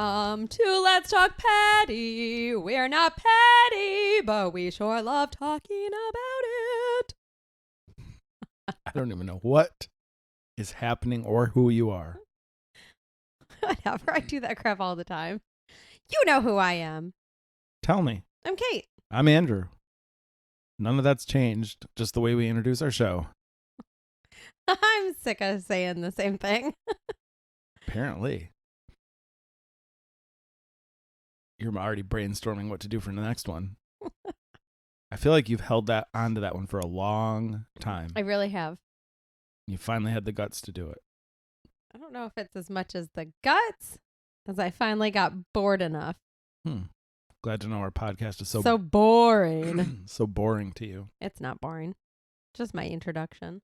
Welcome to Let's Talk Petty. We're not petty, but we sure love talking about it. I don't even know what is happening or who you are. Whatever. I do that crap all the time. You know who I am. Tell me. I'm Kate. I'm Andrew. None of that's changed, just the way we introduce our show. I'm sick of saying the same thing. Apparently. You're already brainstorming what to do for the next one. I feel like you've held that onto that one for a long time. I really have. You finally had the guts to do it. I don't know if it's as much as the guts as I finally got bored enough. Glad to know our podcast is so boring. so boring to you. It's not boring. Just my introduction.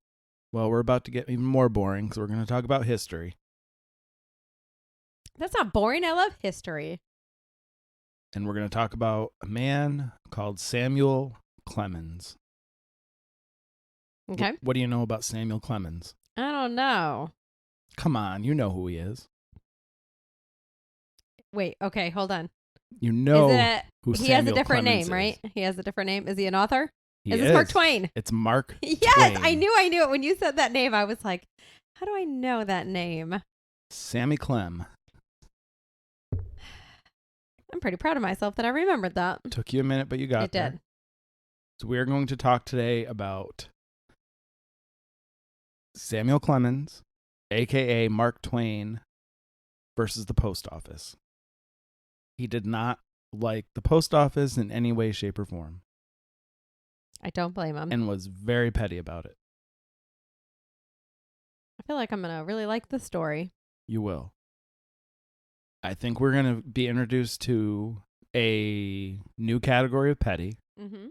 Well, we're about to get even more boring because we're going to talk about history. That's not boring. I love history. And we're going to talk about a man called Samuel Clemens. Okay. What do you know about Samuel Clemens? I don't know. Come on, you know who he is. Wait, okay, hold on. You know who he Samuel has a different Clemens name, right? is. He has a different name. Is he an author? He is this Mark Twain? It's Mark Yes, Twain. I knew it. When you said that name, I was like, how do I know that name? Sammy Clem. I'm pretty proud of myself that I remembered that. Took you a minute, but you got there. It did. So we're going to talk today about Samuel Clemens, a.k.a. Mark Twain, versus the post office. He did not like the post office in any way, shape, or form. I don't blame him. And was very petty about it. I feel like I'm going to really like the story. You will. I think we're going to be introduced to a new category of petty. Mm-hmm.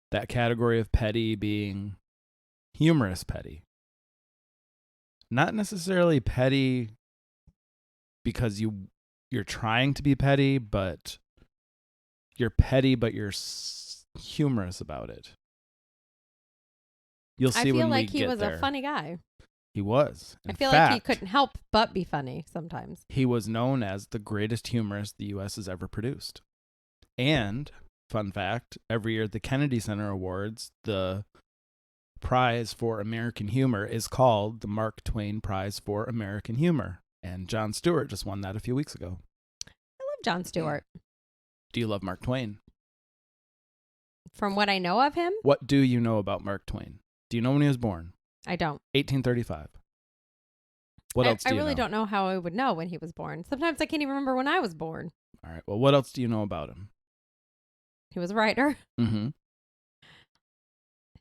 That category of petty being humorous petty. Not necessarily petty because you're trying to be petty, but you're petty, but you're humorous about it. You'll see when we get there. I feel like he was a funny guy. He was. I feel like he couldn't help but be funny sometimes. He was known as the greatest humorist the U.S. has ever produced. And, fun fact, every year at the Kennedy Center Awards, the prize for American humor is called the Mark Twain Prize for American Humor. And Jon Stewart just won that a few weeks ago. I love Jon Stewart. Do you love Mark Twain? From what I know of him? What do you know about Mark Twain? Do you know when he was born? I don't. 1835. What else do you know? I really don't know how I would know when he was born. Sometimes I can't even remember when I was born. All right. Well, what else do you know about him? He was a writer. Mm-hmm.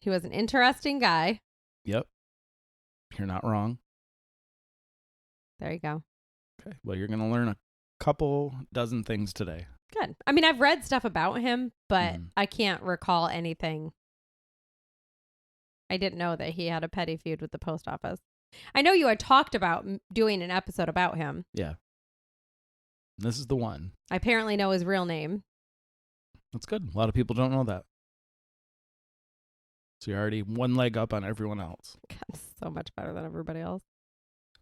He was an interesting guy. Yep. You're not wrong. There you go. Okay. Well, you're going to learn a couple dozen things today. Good. I mean, I've read stuff about him, but I can't recall anything. I didn't know that he had a petty feud with the post office. I know you had talked about doing an episode about him. Yeah. This is the one. I apparently know his real name. That's good. A lot of people don't know that. So you're already one leg up on everyone else. God, so much better than everybody else.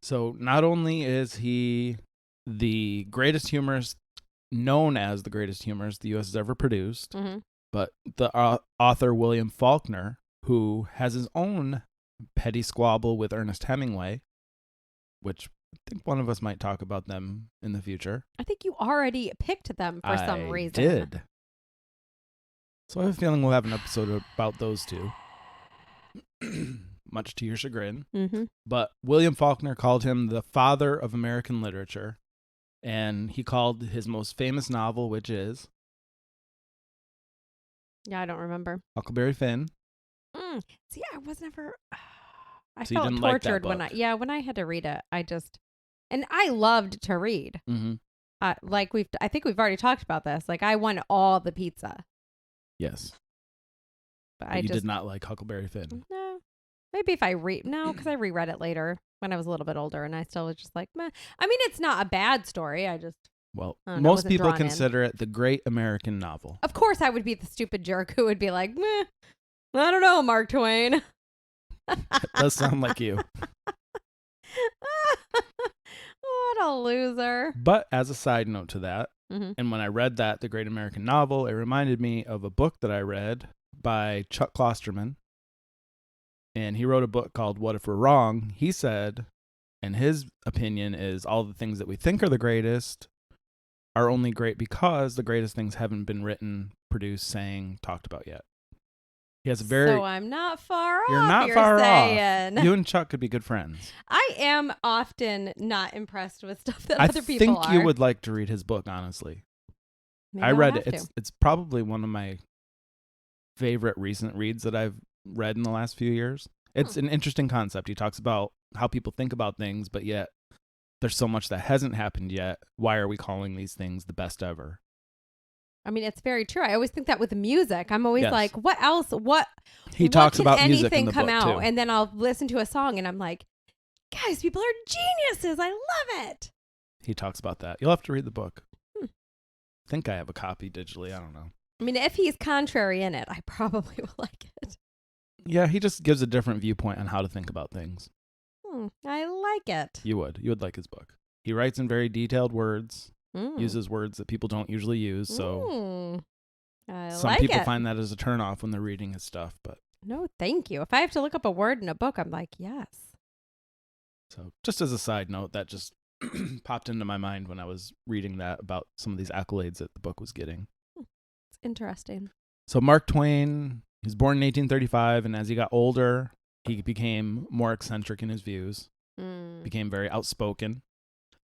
So not only is he the greatest humorist, known as the greatest humorist the U.S. has ever produced, but the author William Faulkner, who has his own petty squabble with Ernest Hemingway, which I think one of us might talk about them in the future. I think you already picked them for some reason. I did. So I have a feeling we'll have an episode about those two, much to your chagrin. Mm-hmm. But William Faulkner called him the father of American literature, and he called his most famous novel, which is... Yeah, I don't remember. Huckleberry Finn. See, I was never... I So you felt didn't like that tortured book? when I had to read it. And I loved to read. Mm-hmm. I think we've already talked about this. Like, I won all the pizza. Yes. But you did not like Huckleberry Finn. No. Maybe if I because I reread it later when I was a little bit older, and I still was just like, meh. I mean, it's not a bad story. Well, I most wasn't people drawn in. consider it the great American novel. Of course, I would be the stupid jerk who would be like, meh, I don't know, Mark Twain. That does sound like you. Oh, What a loser. But as a side note to that, Mm-hmm. and when I read that, The Great American Novel, it reminded me of a book that I read by Chuck Klosterman. And he wrote a book called What If We're Wrong? He said, and his opinion is all the things that we think are the greatest are only great because the greatest things haven't been written, produced, sang, talked about yet. He has a very... So I'm not far off. You're not far saying. off. You and Chuck could be good friends. I am often not impressed with stuff that I other people are. think you would like to read his book, honestly. Maybe I I'll read have it. to. It's probably one of my favorite recent reads that I've read in the last few years. It's an interesting concept. He talks about how people think about things, but yet there's so much that hasn't happened yet. Why are we calling these things the best ever? I mean, it's very true. I always think that with music. I'm always Yes. like, what else? He what talks can about music in anything the come book out? too. And then I'll listen to a song and I'm like, guys, people are geniuses. I love it. He talks about that. You'll have to read the book. Hmm. I think I have a copy digitally. I don't know. I mean, if he's contrary in it, I probably will like it. Yeah, he just gives a different viewpoint on how to think about things. I like it. You would like his book. He writes in very detailed words, uses words that people don't usually use. So some people find that as a turnoff when they're reading his stuff. But no, thank you. If I have to look up a word in a book, I'm like, yes. So just as a side note, that just popped into my mind when I was reading that about some of these accolades that the book was getting. It's interesting. So Mark Twain, he was born in 1835, and as he got older, he became more eccentric in his views, became very outspoken.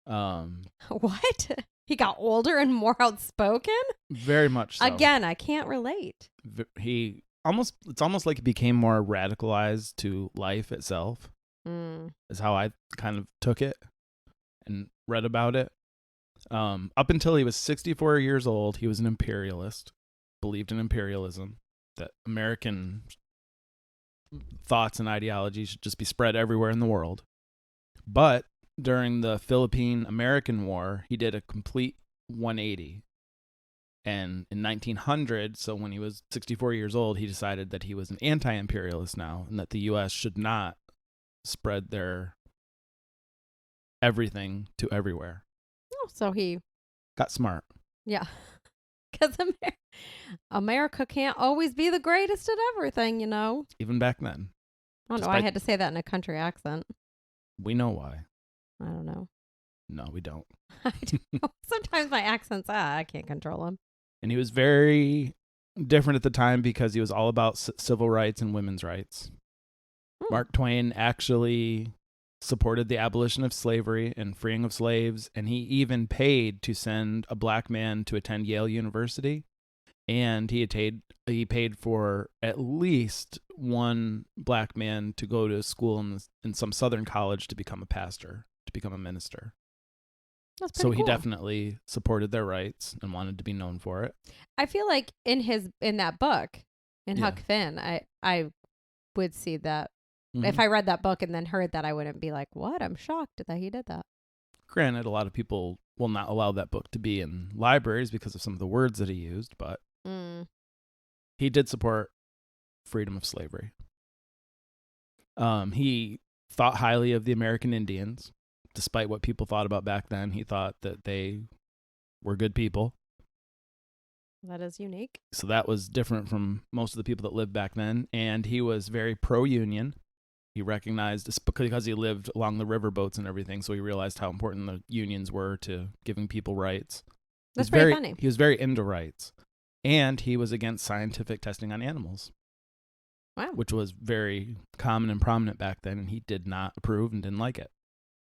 What? He got older and more outspoken? Very much so. Again, I can't relate. It's almost like he became more radicalized to life itself, is how I kind of took it and read about it. Up until he was 64 years old, he was an imperialist, believed in imperialism, that American thoughts and ideologies should just be spread everywhere in the world. But during the Philippine-American War, he did a complete 180. And in 1900, so when he was 64 years old, he decided that he was an anti-imperialist now and that the U.S. should not spread their everything to everywhere. Oh, so he got smart. Yeah. Because America can't always be the greatest at everything, you know? Even back then. I don't know. I had to say that in a country accent. We know why. I don't know. No, we don't. I don't know. Sometimes my accents, I can't control them. And he was very different at the time because he was all about civil rights and women's rights. Mark Twain actually supported the abolition of slavery and freeing of slaves, and he even paid to send a black man to attend Yale University, and he paid for at least one black man to go to school in some southern college to become a pastor, to become a minister. That's pretty so cool. He definitely supported their rights and wanted to be known for it. I feel like in that book, in Huck Finn, I would see that. If I read that book and then heard that, I wouldn't be like, what? I'm shocked that he did that. Granted, a lot of people will not allow that book to be in libraries because of some of the words that he used, but he did support freedom of slavery. He thought highly of the American Indians, despite what people thought about back then. He thought that they were good people. That is unique. So that was different from most of the people that lived back then. And he was very pro-union. He recognized, because he lived along the riverboats and everything, so he realized how important the unions were to giving people rights. That's very funny. He was very into rights. And he was against scientific testing on animals. Wow. Which was very common and prominent back then, and he did not approve and didn't like it.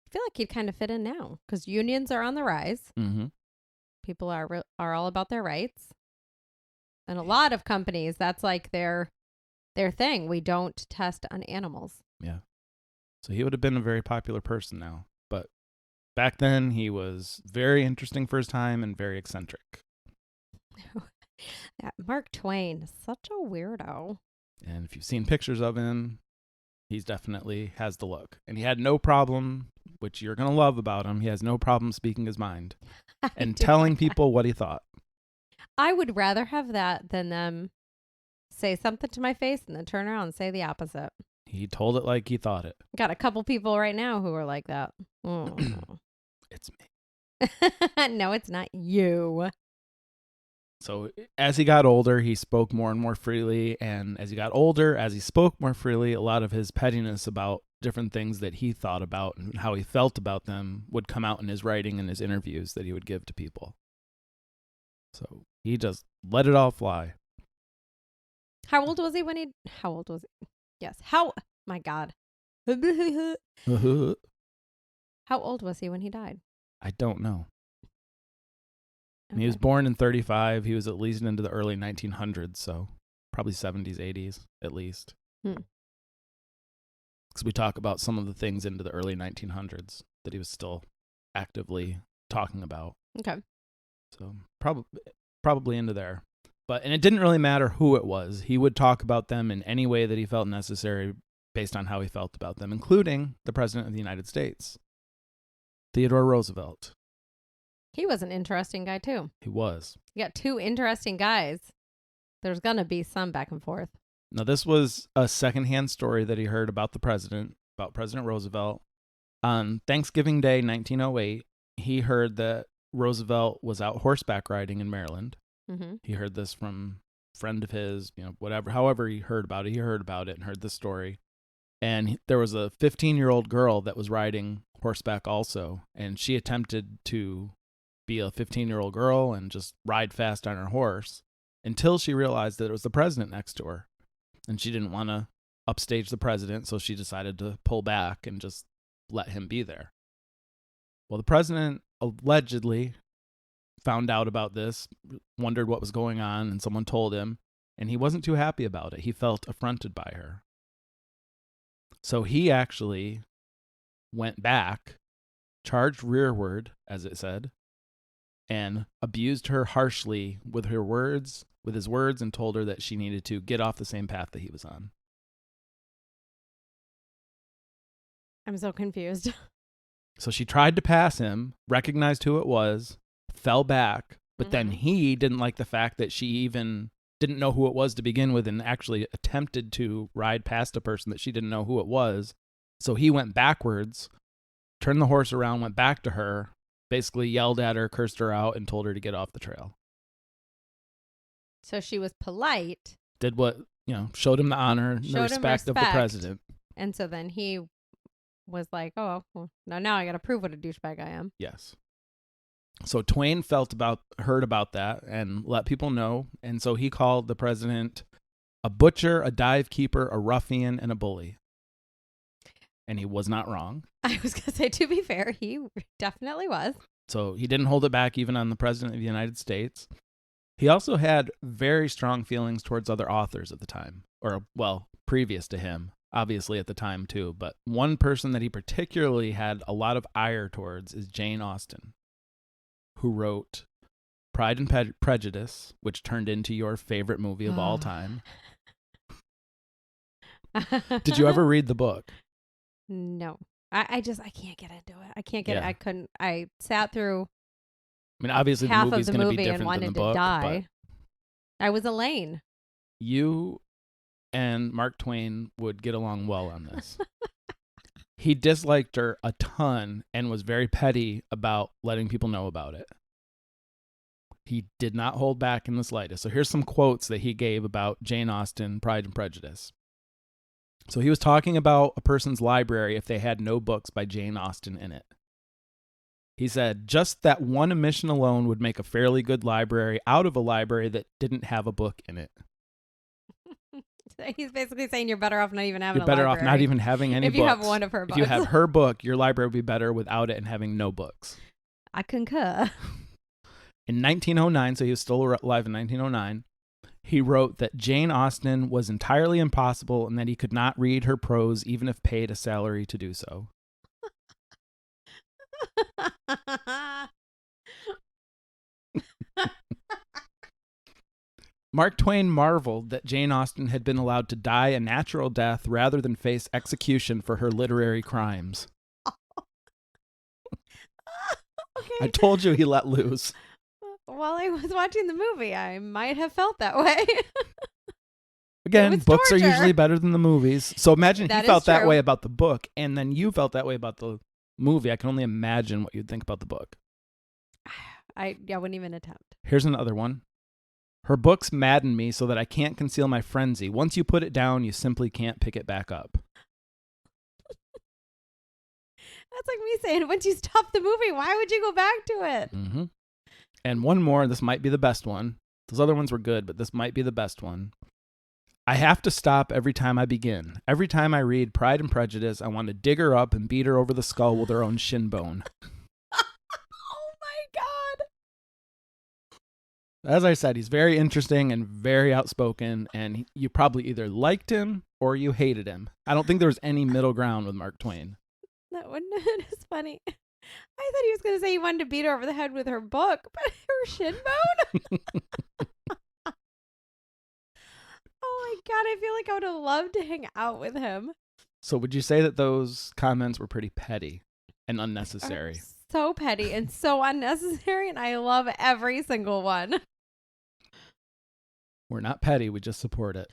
I feel like he'd kind of fit in now, because unions are on the rise. Mm-hmm. People are all about their rights. And a lot of companies, that's like their thing. We don't test on animals. Yeah. So he would have been a very popular person now. But back then, he was very interesting for his time and very eccentric. That Mark Twain is such a weirdo. And if you've seen pictures of him, he's definitely has the look. And he had no problem, which you're going to love about him, he has no problem speaking his mind and telling people what he thought. I would rather have that than them say something to my face and then turn around and say the opposite. He told it like he thought it. Got a couple people right now who are like that. Oh. It's me. No, it's not you. So as he got older, he spoke more and more freely. And as he got older, as he spoke more freely, a lot of his pettiness about different things that he thought about and how he felt about them would come out in his writing and his interviews that he would give to people. So he just let it all fly. How old was he when he... How old was he? Yes. My God. How old was he when he died? I don't know. Okay. He was born in 35. He was at least into the early 1900s, so probably 70s, 80s at least. Because we talk about some of the things into the early 1900s that he was still actively talking about. Okay. So probably into there. And it didn't really matter who it was. He would talk about them in any way that he felt necessary based on how he felt about them, including the President of the United States, Theodore Roosevelt. He was an interesting guy, too. He was. You got two interesting guys. There's going to be some back and forth. Now, this was a secondhand story that he heard about President Roosevelt. On Thanksgiving Day, 1908, he heard that Roosevelt was out horseback riding in Maryland. Mm-hmm. He heard this from a friend of his, however he heard about it and heard the story. And there was a 15-year-old girl that was riding horseback also, and she attempted to be a 15-year-old girl and just ride fast on her horse until she realized that it was the president next to her. And she didn't want to upstage the president, so she decided to pull back and just let him be there. Well, the president allegedly found out about this, wondered what was going on, and someone told him, and he wasn't too happy about it. He felt affronted by her. So he actually went back, charged rearward, as it said, and abused her harshly with his words, and told her that she needed to get off the same path that he was on. I'm so confused. So she tried to pass him, recognized who it was, fell back, but then he didn't like the fact that she even didn't know who it was to begin with and actually attempted to ride past a person that she didn't know who it was. So he went backwards, turned the horse around, went back to her, basically yelled at her, cursed her out, and told her to get off the trail. So she was polite. Did what, showed him the honor and the respect of the president. And so then he was like, oh, well, now I got to prove what a douchebag I am. Yes. So Twain heard about that and let people know. And so he called the president a butcher, a dive keeper, a ruffian, and a bully. And he was not wrong. I was going to say, to be fair, he definitely was. So he didn't hold it back even on the president of the United States. He also had very strong feelings towards other authors at the time, previous to him, obviously at the time too. But one person that he particularly had a lot of ire towards is Jane Austen, who wrote Pride and Prejudice, which turned into your favorite movie of all time. Did you ever read the book? No. I can't get into it. I can't get it. I sat through obviously half the movie's of the going to movie be and different wanted than the to book. Die. I was Elaine. You and Mark Twain would get along well on this. He disliked her a ton and was very petty about letting people know about it. He did not hold back in the slightest. So here's some quotes that he gave about Jane Austen, Pride and Prejudice. So he was talking about a person's library if they had no books by Jane Austen in it. He said, just that one omission alone would make a fairly good library out of a library that didn't have a book in it. He's basically saying you're better off not even having a library. You're better off not even having any books. If you have one of her books. If you have her book, your library would be better without it and having no books. I concur. In 1909, so he was still alive in 1909, he wrote that Jane Austen was entirely impossible and that he could not read her prose even if paid a salary to do so. Mark Twain marveled that Jane Austen had been allowed to die a natural death rather than face execution for her literary crimes. Okay. I told you he let loose. While I was watching the movie, I might have felt that way. Again, books are usually better than the movies. So imagine he felt that way about the book, and then you felt that way about the movie, I can only imagine what you'd think about the book. I wouldn't even attempt. Here's another one. Her books madden me so that I can't conceal my frenzy. Once you put it down, you simply can't pick it back up. That's like me saying, once you stop the movie, why would you go back to it? Mm-hmm. And one more, this might be the best one. Those other ones were good, but this might be the best one. I have to stop every time I begin. Every time I read Pride and Prejudice, I want to dig her up and beat her over the skull with her own shin bone. Oh my God. As I said, he's very interesting and very outspoken, and you probably either liked him or you hated him. I don't think there was any middle ground with Mark Twain. That one is funny. I thought he was going to say he wanted to beat her over the head with her book, but her shin bone? Oh my God, I feel like I would have loved to hang out with him. So would you say that those comments were pretty petty and unnecessary? So petty and so unnecessary, and I love every single one. We're not petty, we just support it.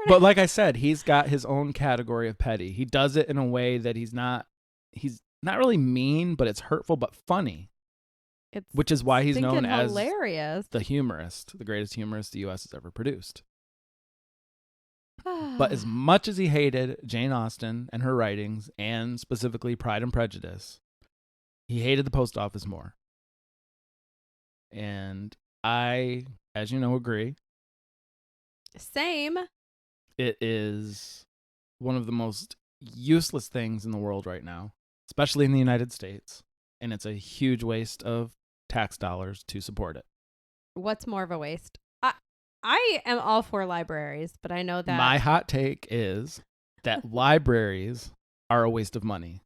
But like I said, he's got his own category of petty. He does it in a way that he's not really mean, but it's hurtful but funny. Which is why he's known as hilarious. The humorist, the greatest humorist the U.S. has ever produced. But as much as he hated Jane Austen and her writings, and specifically Pride and Prejudice, he hated the post office more. And I, as you know, agree. Same. It is one of the most useless things in the world right now, especially in the United States. And it's a huge waste of tax dollars to support it. What's more of a waste? I am all for libraries, but I know that my hot take is that libraries are a waste of money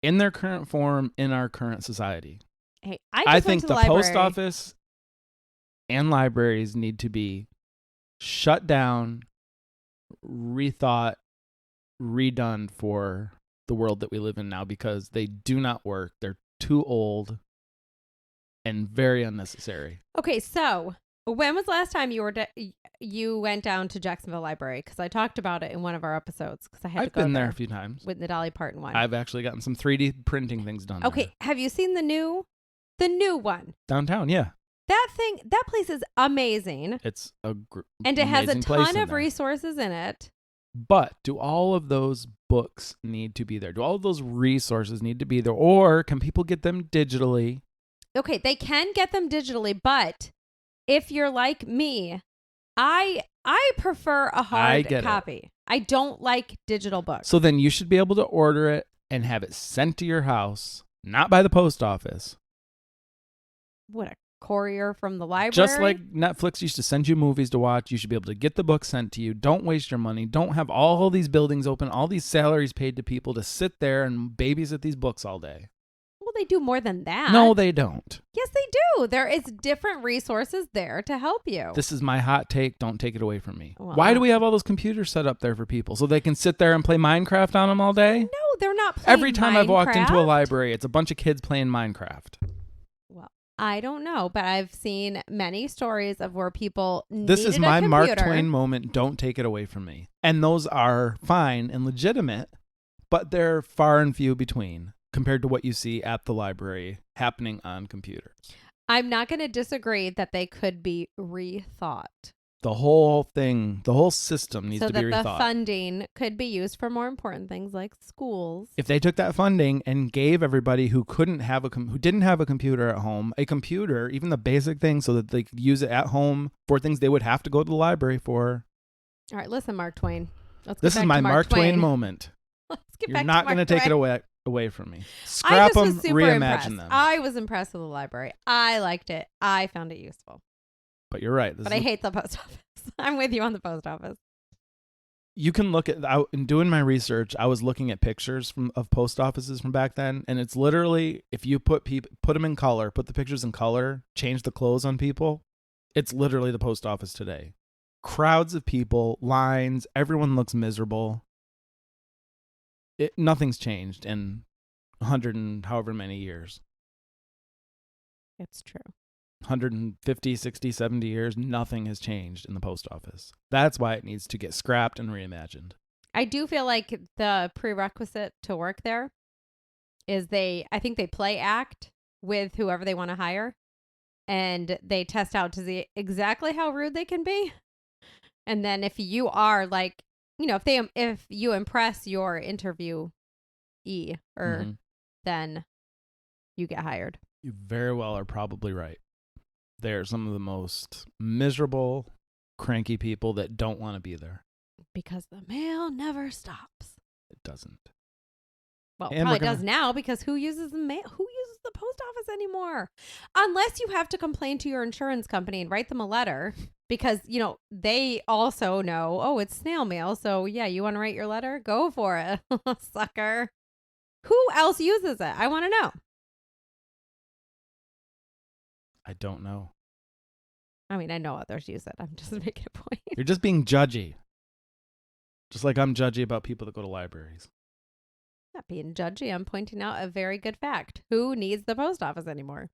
in their current form in our current society. Hey, I think the post office and libraries need to be shut down, rethought, redone for the world that we live in now, because they do not work. They're too old and very unnecessary. Okay, so when was the last time you went down to Jacksonville Library? Because I talked about it in one of our episodes. Because I've been there a few times with the Dolly Parton one. I've actually gotten some 3D printing things done. Okay, there. Have you seen the new one downtown? Yeah, that place is amazing. It's and it has a ton of resources in it. But do all of those books need to be there? Do all of those resources need to be there, or can people get them digitally? Okay, they can get them digitally, but if you're like me, I prefer a hard copy. I don't like digital books. So then you should be able to order it and have it sent to your house, not by the post office. What, a courier from the library? Just like Netflix used to send you movies to watch, you should be able to get the book sent to you. Don't waste your money. Don't have all these buildings open, all these salaries paid to people to sit there and babysit these books all day. Well, they do more than that. No, they don't. Yes, they do. There is different resources there to help you. This is my hot take. Don't take it away from me. Well, why do we have all those computers set up there for people? So they can sit there and play Minecraft on them all day? No, they're not playing Every time I've walked into a library, it's a bunch of kids playing Minecraft. Well, I don't know, but I've seen many stories of where people This is my Mark Twain moment. Don't take it away from me. And those are fine and legitimate, but they're far and few between compared to what you see at the library happening on computers. I'm not going to disagree that they could be rethought. The whole thing, the whole system needs to be rethought. So that the funding could be used for more important things like schools. If they took that funding and gave everybody who didn't have a computer at home, a computer, even the basic things, so that they could use it at home for things they would have to go to the library for. All right, listen, Mark Twain. This is my Mark Twain moment. Let's get You're back not to going to take it away from me. Scrap them, reimagine them. I was impressed with the library. I liked it. I found it useful. But you're right. But I hate the post office. I'm with you on the post office. You can look at, in doing my research, I was looking at pictures of post offices from back then, and it's literally, if you put them in color, put the pictures in color, change the clothes on people, it's literally the post office today. Crowds of people, lines, everyone looks miserable. Nothing's changed in 100 and however many years. It's true. 150, 60, 70 years, nothing has changed in the post office. That's why it needs to get scrapped and reimagined. I do feel like the prerequisite to work there is I think they play act with whoever they want to hire, and they test out to see exactly how rude they can be. And then if you are like, if you impress your interviewee, then you get hired. You very well are probably right. They're some of the most miserable, cranky people that don't want to be there. Because the mail never stops. It doesn't. Well, it probably does now, because who uses the mail? Who uses the post office anymore? Unless you have to complain to your insurance company and write them a letter, because, they also know, oh, it's snail mail. So, yeah, you want to write your letter? Go for it, sucker. Who else uses it? I want to know. I don't know. I mean, I know others use it. I'm just making a point. You're just being judgy. Just like I'm judgy about people that go to libraries. Not being judgy. I'm pointing out a very good fact. Who needs the post office anymore?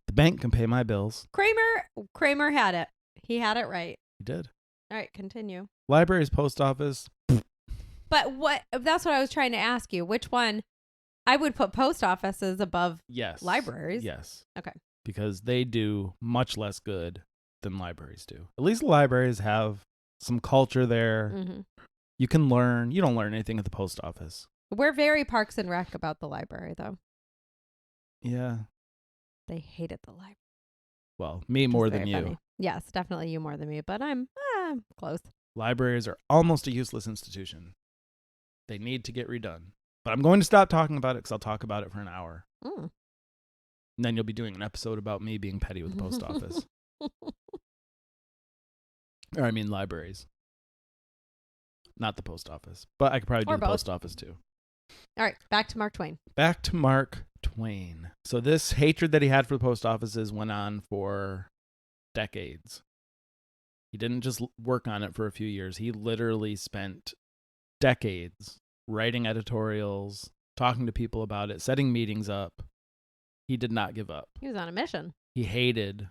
The bank can pay my bills. Kramer had it. He had it right. He did. All right, continue. Libraries, post office. But that's what I was trying to ask you. Which one? I would put post offices above libraries. Yes. Okay. Because they do much less good than libraries do. At least libraries have some culture there. Mm-hmm. You can learn. You don't learn anything at the post office. We're very Parks and Rec about the library, though. Yeah. They hated the library. Well, me more than you. Funny. Yes, definitely you more than me, but I'm close. Libraries are almost a useless institution. They need to get redone. But I'm going to stop talking about it because I'll talk about it for an hour. And then you'll be doing an episode about me being petty with the post office. Or I mean libraries. Not the post office. But I could probably do the post office too. All right, back to Mark Twain. Back to Mark Twain. So this hatred that he had for the post offices went on for decades. He didn't just work on it for a few years. He literally spent decades writing editorials, talking to people about it, setting meetings up. He did not give up. He was on a mission. He hated.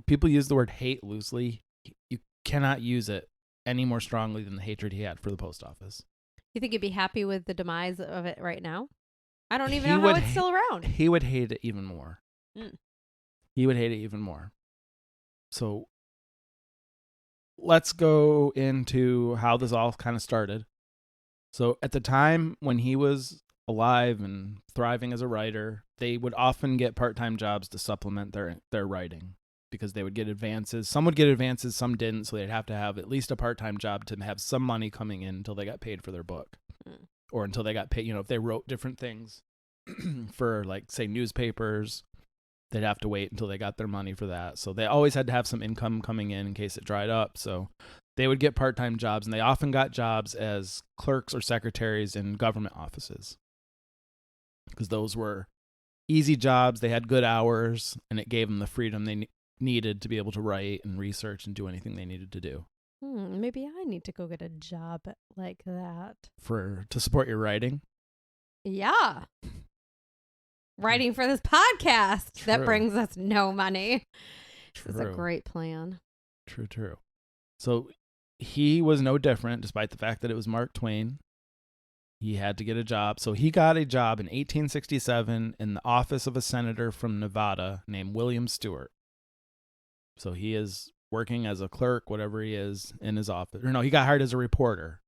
People use the word hate loosely. You cannot use it any more strongly than the hatred he had for the post office. You think he'd be happy with the demise of it right now? I don't even know how it's still around. He would hate it even more. He would hate it even more. So let's go into how this all kind of started. So at the time when he was alive and thriving as a writer, they would often get part-time jobs to supplement their writing because they would get advances. Some would get advances, some didn't, so they'd have to have at least a part-time job to have some money coming in until they got paid for their book. Or until they got paid, if they wrote different things for, like, say, newspapers, they'd have to wait until they got their money for that. So they always had to have some income coming in case it dried up. So they would get part-time jobs, and they often got jobs as clerks or secretaries in government offices because those were easy jobs. They had good hours, and it gave them the freedom they needed to be able to write and research and do anything they needed to do. Maybe I need to go get a job like that. To support your writing? Yeah. Writing for this podcast that brings us no money. This is a great plan. True. So he was no different, despite the fact that it was Mark Twain. He had to get a job. So he got a job in 1867 in the office of a senator from Nevada named William Stewart. So he is working as a clerk, whatever he is, in his office. Or no, he got hired as a reporter.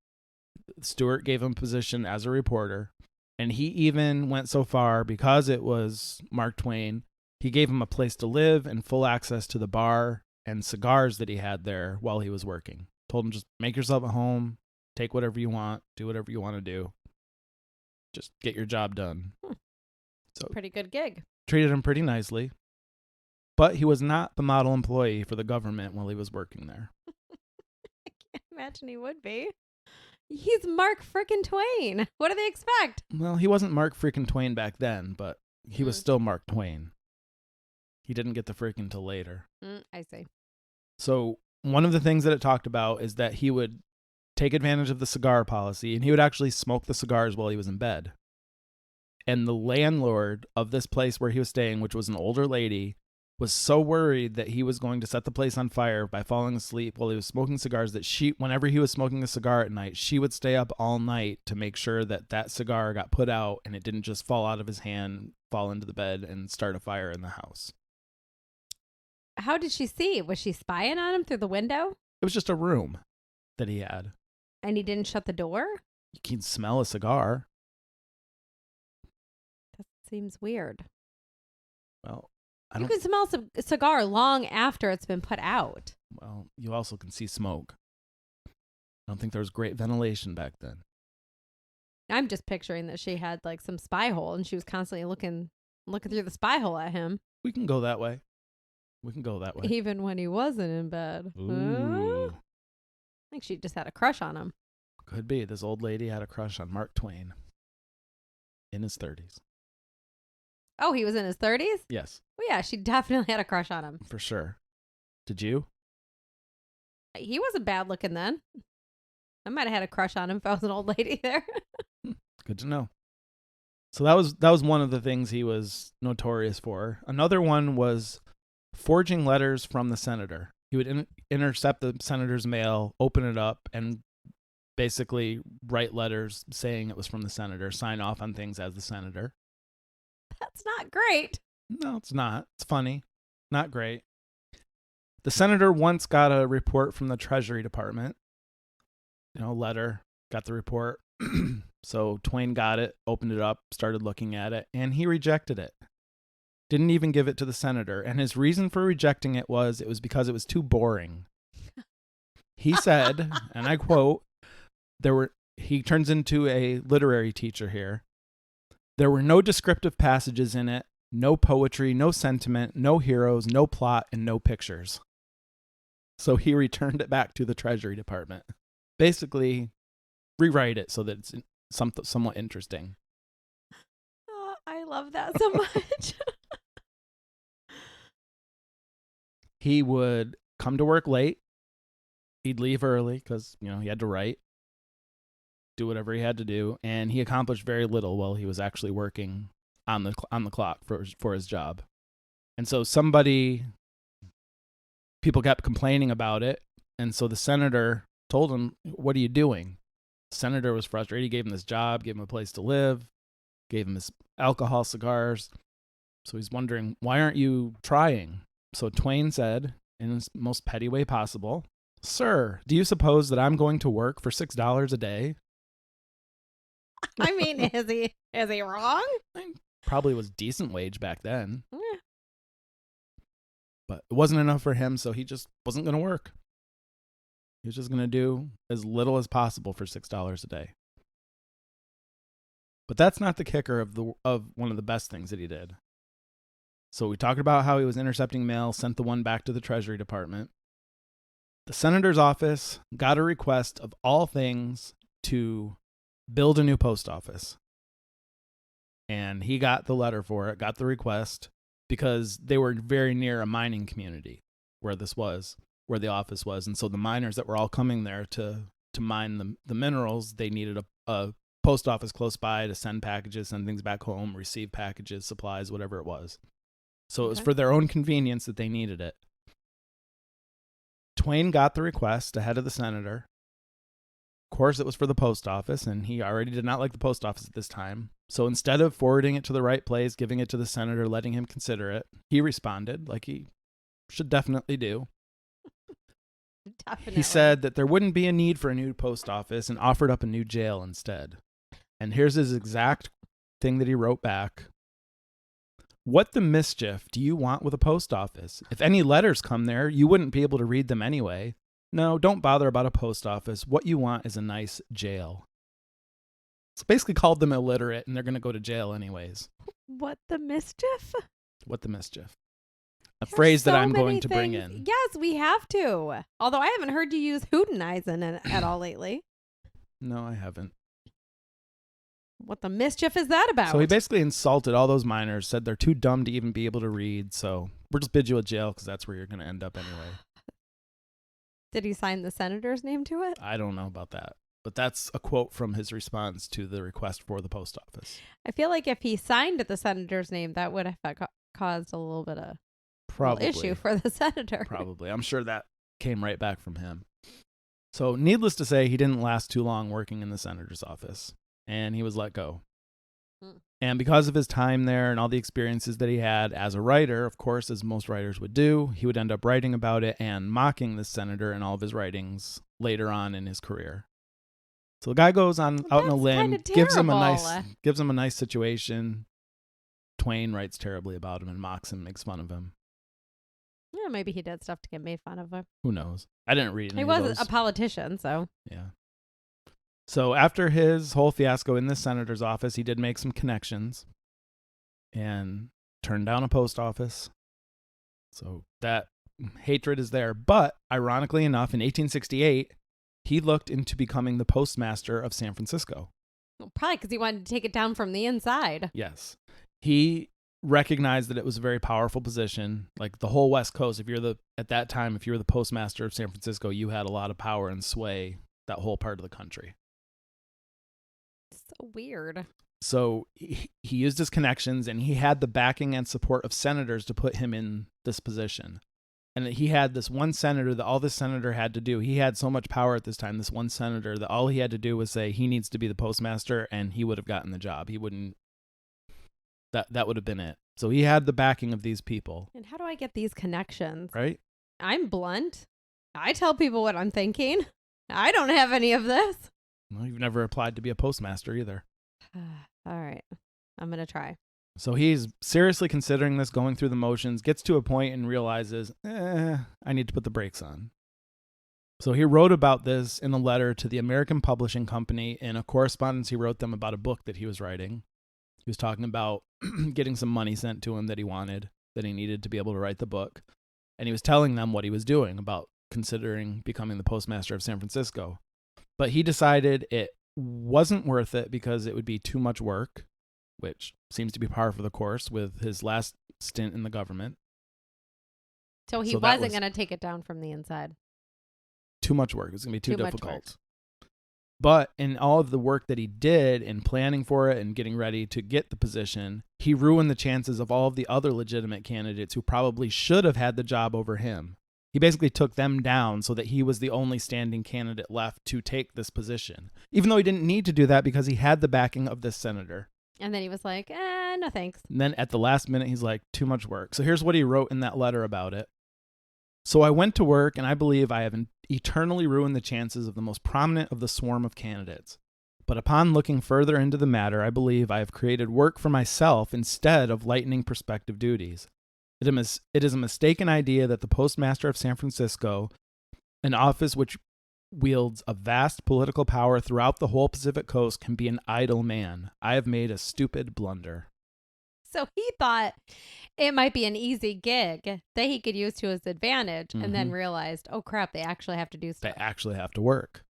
Stewart gave him a position as a reporter. And he even went so far, because it was Mark Twain, he gave him a place to live and full access to the bar and cigars that he had there while he was working. Told him, just make yourself at home, take whatever you want, do whatever you want to do. Just get your job done. So pretty good gig. Treated him pretty nicely. But he was not the model employee for the government while he was working there. I can't imagine he would be. He's Mark frickin' Twain. What do they expect? Well, he wasn't Mark frickin' Twain back then, but he was still Mark Twain. He didn't get the frickin' till later. I see. So one of the things that it talked about is that he would take advantage of the cigar policy, and he would actually smoke the cigars while he was in bed. And the landlord of this place where he was staying, which was an older lady, was so worried that he was going to set the place on fire by falling asleep while he was smoking cigars that whenever he was smoking a cigar at night, she would stay up all night to make sure that that cigar got put out and it didn't just fall out of his hand, fall into the bed, and start a fire in the house. How did she see? Was she spying on him through the window? It was just a room that he had. And he didn't shut the door? You can smell a cigar. That seems weird. Well, you can smell a cigar long after it's been put out. Well, you also can see smoke. I don't think there was great ventilation back then. I'm just picturing that she had like some spy hole and she was constantly looking through the spy hole at him. We can go that way. Even when he wasn't in bed. Ooh. I think she just had a crush on him. Could be. This old lady had a crush on Mark Twain in his 30s. Oh, he was in his 30s? Yes. Well, yeah, she definitely had a crush on him. For sure. Did you? He wasn't bad looking then. I might have had a crush on him if I was an old lady there. Good to know. So that was one of the things he was notorious for. Another one was forging letters from the senator. He would intercept the senator's mail, open it up, and basically write letters saying it was from the senator, sign off on things as the senator. That's not great. No, it's not. It's funny. Not great. The senator once got a report from the Treasury Department. Letter, got the report. So Twain got it, opened it up, started looking at it, and he rejected it. Didn't even give it to the senator. And his reason for rejecting it was because it was too boring. He said, and I quote, he turns into a literary teacher here. There were no descriptive passages in it, no poetry, no sentiment, no heroes, no plot, and no pictures. So he returned it back to the Treasury Department. Basically, rewrite it so that it's somewhat interesting. Oh, I love that so much. He would come to work late. He'd leave early because, he had to write, do whatever he had to do, and he accomplished very little while he was actually working on the clock for his job. And so people kept complaining about it, and so the senator told him, "What are you doing?" The senator was frustrated. He gave him this job, gave him a place to live, gave him his alcohol, cigars. So he's wondering, why aren't you trying? So Twain said, in his most petty way possible, "Sir, do you suppose that I'm going to work for $6 a day?" I mean, is he wrong? Probably was decent wage back then. Yeah. But it wasn't enough for him, so he just wasn't going to work. He was just going to do as little as possible for $6 a day. But that's not the kicker of one of the best things that he did. So we talked about how he was intercepting mail, sent the one back to the Treasury Department. The senator's office got a request of all things to build a new post office. And he got the letter for it, got the request, because they were very near a mining community where the office was. And so the miners that were all coming there to mine the minerals, they needed a post office close by to send packages, send things back home, receive packages, supplies, whatever it was. So it was for their own convenience that they needed it. Twain got the request ahead of the senator. Of course, it was for the post office, and he already did not like the post office at this time. So instead of forwarding it to the right place, giving it to the senator, letting him consider it, he responded, like he should definitely do. Definitely. He said that there wouldn't be a need for a new post office and offered up a new jail instead. And here's his exact thing that he wrote back. "What the mischief do you want with a post office? If any letters come there, you wouldn't be able to read them anyway. No, don't bother about a post office. What you want is a nice jail." So basically called them illiterate, and they're going to go to jail anyways. What the mischief? What the mischief? A phrase that I'm going to bring in. Yes, we have to. Although I haven't heard you use hootenizing at all lately. No, I haven't. What the mischief is that about? So he basically insulted all those miners, said they're too dumb to even be able to read, so we'll just bid you a jail because that's where you're going to end up anyway. Did he sign the senator's name to it? I don't know about that. But that's a quote from his response to the request for the post office. I feel like if he signed the senator's name, that would have caused a little bit of issue for the senator. Probably. I'm sure that came right back from him. So needless to say, he didn't last too long working in the senator's office, and he was let go. And because of his time there and all the experiences that he had as a writer, of course, as most writers would do, he would end up writing about it and mocking the senator in all of his writings later on in his career. So the guy goes on out on a limb, gives him a nice situation. Twain writes terribly about him and mocks him, makes fun of him. Yeah, maybe he did stuff to get made fun of him. Who knows? I didn't read any He wasn't a politician, so. Yeah. So after his whole fiasco in the senator's office, he did make some connections and turned down a post office. So that hatred is there. But ironically enough, in 1868, he looked into becoming the postmaster of San Francisco. Well, probably because he wanted to take it down from the inside. Yes. He recognized that it was a very powerful position. Like the whole West Coast, at that time, if you were the postmaster of San Francisco, you had a lot of power and sway that whole part of the country. So weird. So he used his connections, and he had the backing and support of senators to put him in this position. And he had this one senator that all this senator had to do. He had so much power at this time, this one senator, that all he had to do was say he needs to be the postmaster, and he would have gotten the job. He wouldn't. That would have been it. So he had the backing of these people. And how do I get these connections? Right? I'm blunt. I tell people what I'm thinking. I don't have any of this. Well, you've never applied to be a postmaster either. All right. I'm going to try. So he's seriously considering this, going through the motions, gets to a point and realizes, I need to put the brakes on. So he wrote about this in a letter to the American Publishing Company in a correspondence he wrote them about a book that he was writing. He was talking about getting some money sent to him that he wanted, that he needed to be able to write the book. And he was telling them what he was doing about considering becoming the postmaster of San Francisco. But he decided it wasn't worth it because it would be too much work, which seems to be par for the course with his last stint in the government. So he wasn't going to take it down from the inside. Too much work. It was going to be too difficult. But in all of the work that he did in planning for it and getting ready to get the position, he ruined the chances of all of the other legitimate candidates who probably should have had the job over him. He basically took them down so that he was the only standing candidate left to take this position, even though he didn't need to do that because he had the backing of this senator. And then he was like, no thanks. And then at the last minute, he's like, too much work. So here's what he wrote in that letter about it. So I went to work, and I believe I have eternally ruined the chances of the most prominent of the swarm of candidates. But upon looking further into the matter, I believe I have created work for myself instead of lightening prospective duties. It is a mistaken idea that the postmaster of San Francisco, an office which wields a vast political power throughout the whole Pacific coast, can be an idle man. I have made a stupid blunder. So he thought it might be an easy gig that he could use to his advantage, and then realized, oh crap, they actually have to do stuff. They actually have to work.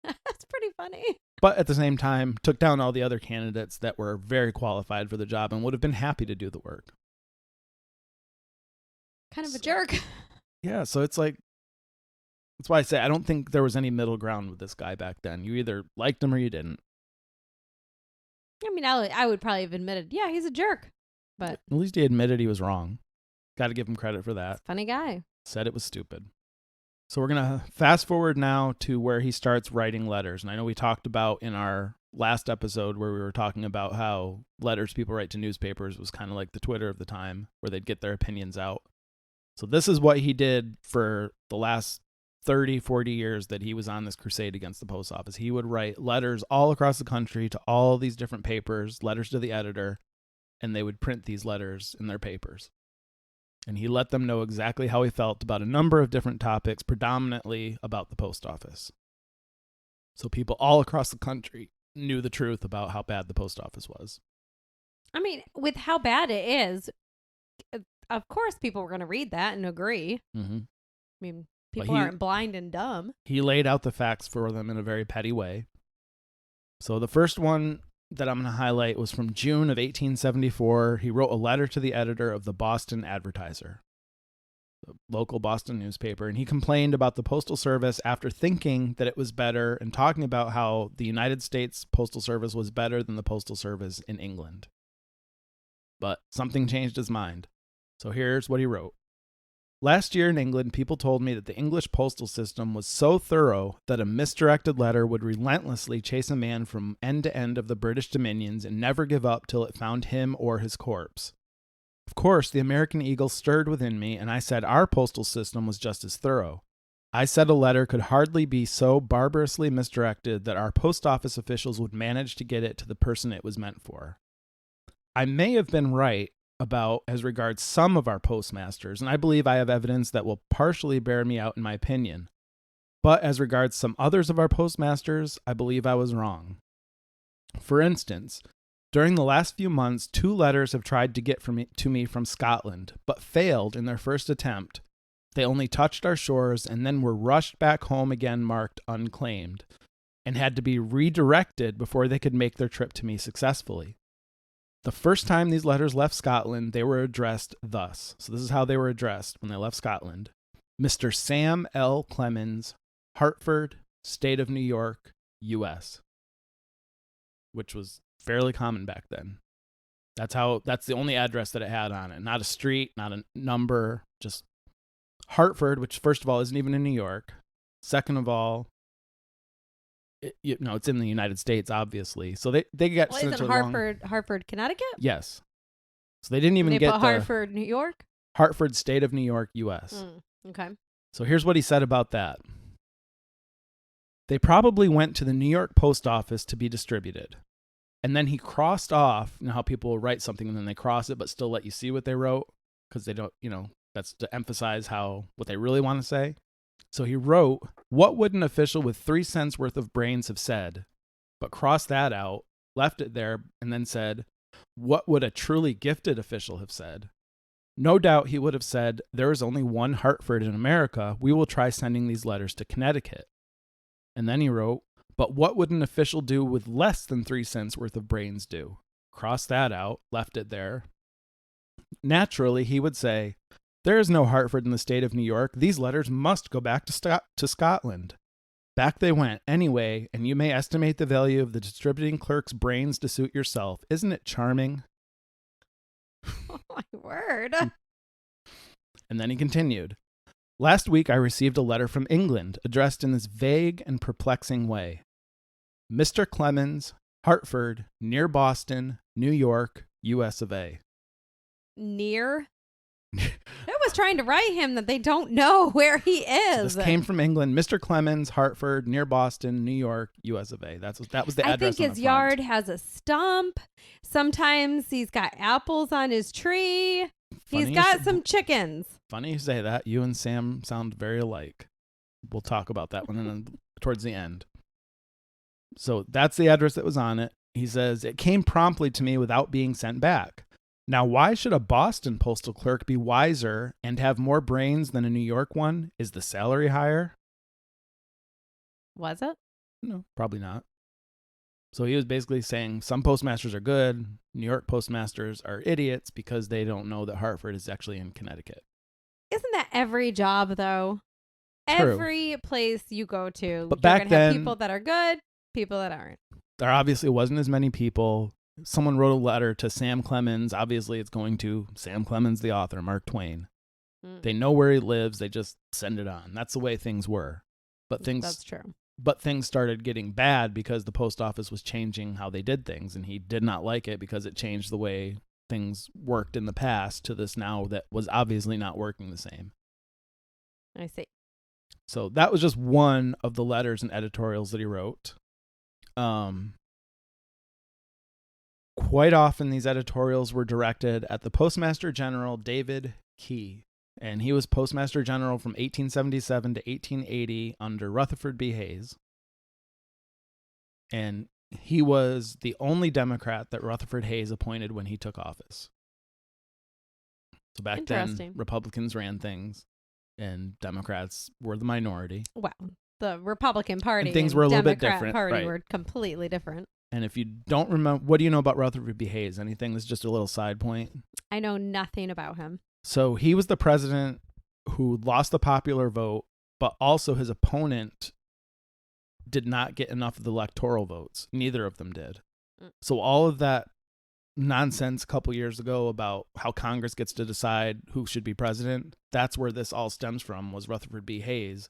That's pretty funny. But at the same time, took down all the other candidates that were very qualified for the job and would have been happy to do the work. Kind of a jerk. Yeah, so it's like, that's why I say I don't think there was any middle ground with this guy back then. You either liked him or you didn't. I mean, I would probably have admitted, yeah, he's a jerk. But at least he admitted he was wrong. Got to give him credit for that. Funny guy. Said it was stupid. So we're going to fast forward now to where he starts writing letters. And I know we talked about in our last episode where we were talking about how letters people write to newspapers was kind of like the Twitter of the time, where they'd get their opinions out. So this is what he did for the last 30, 40 years that he was on this crusade against the post office. He would write letters all across the country to all these different papers, letters to the editor, and they would print these letters in their papers. And he let them know exactly how he felt about a number of different topics, predominantly about the post office. So people all across the country knew the truth about how bad the post office was. I mean, with how bad it is, of course people were going to read that and agree. Mm-hmm. I mean, people aren't blind and dumb. He laid out the facts for them in a very petty way. So the first one that I'm going to highlight was from June of 1874. He wrote a letter to the editor of the Boston Advertiser, the local Boston newspaper, and he complained about the Postal Service after thinking that it was better and talking about how the United States Postal Service was better than the Postal Service in England. But something changed his mind. So here's what he wrote. Last year in England, people told me that the English postal system was so thorough that a misdirected letter would relentlessly chase a man from end to end of the British dominions and never give up till it found him or his corpse. Of course, the American eagle stirred within me, and I said our postal system was just as thorough. I said a letter could hardly be so barbarously misdirected that our post office officials would manage to get it to the person it was meant for. I may have been right about as regards some of our postmasters, and I believe I have evidence that will partially bear me out in my opinion. But as regards some others of our postmasters, I believe I was wrong. For instance, during the last few months, 2 letters have tried to get to me from Scotland, but failed in their first attempt. They only touched our shores and then were rushed back home again marked unclaimed, and had to be redirected before they could make their trip to me successfully. The first time these letters left Scotland, they were addressed thus. So this is how they were addressed when they left Scotland. Mr. Sam L. Clemens, Hartford, State of New York, U.S., which was fairly common back then. That's the only address that it had on it. Not a street, not a number, just Hartford, which first of all isn't even in New York. Second of all, it's in the United States, obviously. So they get isn't Hartford, Connecticut? Yes. So they didn't even get Hartford, New York? Hartford, State of New York, U.S. Okay. So here's what he said about that. They probably went to the New York post office to be distributed. And then he crossed off, how people will write something and then they cross it, but still let you see what they wrote because they don't, that's to emphasize what they really want to say. So he wrote, what would an official with 3 cents worth of brains have said? But crossed that out, left it there, and then said, what would a truly gifted official have said? No doubt he would have said, there is only one Hartford in America. We will try sending these letters to Connecticut. And then he wrote, but what would an official do with less than 3 cents worth of brains do? Crossed that out, left it there. Naturally, he would say, there is no Hartford in the state of New York. These letters must go back to Scotland. Back they went anyway, and you may estimate the value of the distributing clerk's brains to suit yourself. Isn't it charming? Oh, my word. And then he continued. Last week I received a letter from England addressed in this vague and perplexing way. Mr. Clemens, Hartford, near Boston, New York, US of A. Near? I was trying to write him that they don't know where he is. So this came from England. Mr. Clemens, Hartford, near Boston, New York, US of A. That was the address. I think his yard has a stump. Sometimes he's got apples on his tree. He's got some chickens. Funny you say that. You and Sam sound very alike. We'll talk about that one towards the end. So that's the address that was on it. He says, it came promptly to me without being sent back. Now, why should a Boston postal clerk be wiser and have more brains than a New York one? Is the salary higher? Was it? No, probably not. So he was basically saying some postmasters are good. New York postmasters are idiots because they don't know that Hartford is actually in Connecticut. Isn't that every job, though? True. Every place you go to, but you're back going to then, have people that are good, people that aren't. There obviously wasn't as many people. Someone wrote a letter to Sam Clemens. Obviously, it's going to Sam Clemens, the author, Mark Twain. They know where he lives. They just send it on. That's the way things were. That's true. But things started getting bad because the post office was changing how they did things, and he did not like it because it changed the way things worked in the past to this now that was obviously not working the same. I see. So that was just one of the letters and editorials that he wrote. Quite often these editorials were directed at the Postmaster General David Key, and he was Postmaster General from 1877 to 1880 under Rutherford B. Hayes. And he was the only Democrat that Rutherford Hayes appointed when he took office. So back then, Republicans ran things, and Democrats were the minority. Well, the Republican Party and things were a little bit different. Party were completely different. And if you don't remember, what do you know about Rutherford B. Hayes? Anything that's just a little side point? I know nothing about him. So he was the president who lost the popular vote, but also his opponent did not get enough of the electoral votes. Neither of them did. So all of that nonsense a couple years ago about how Congress gets to decide who should be president, that's where this all stems from, was Rutherford B. Hayes,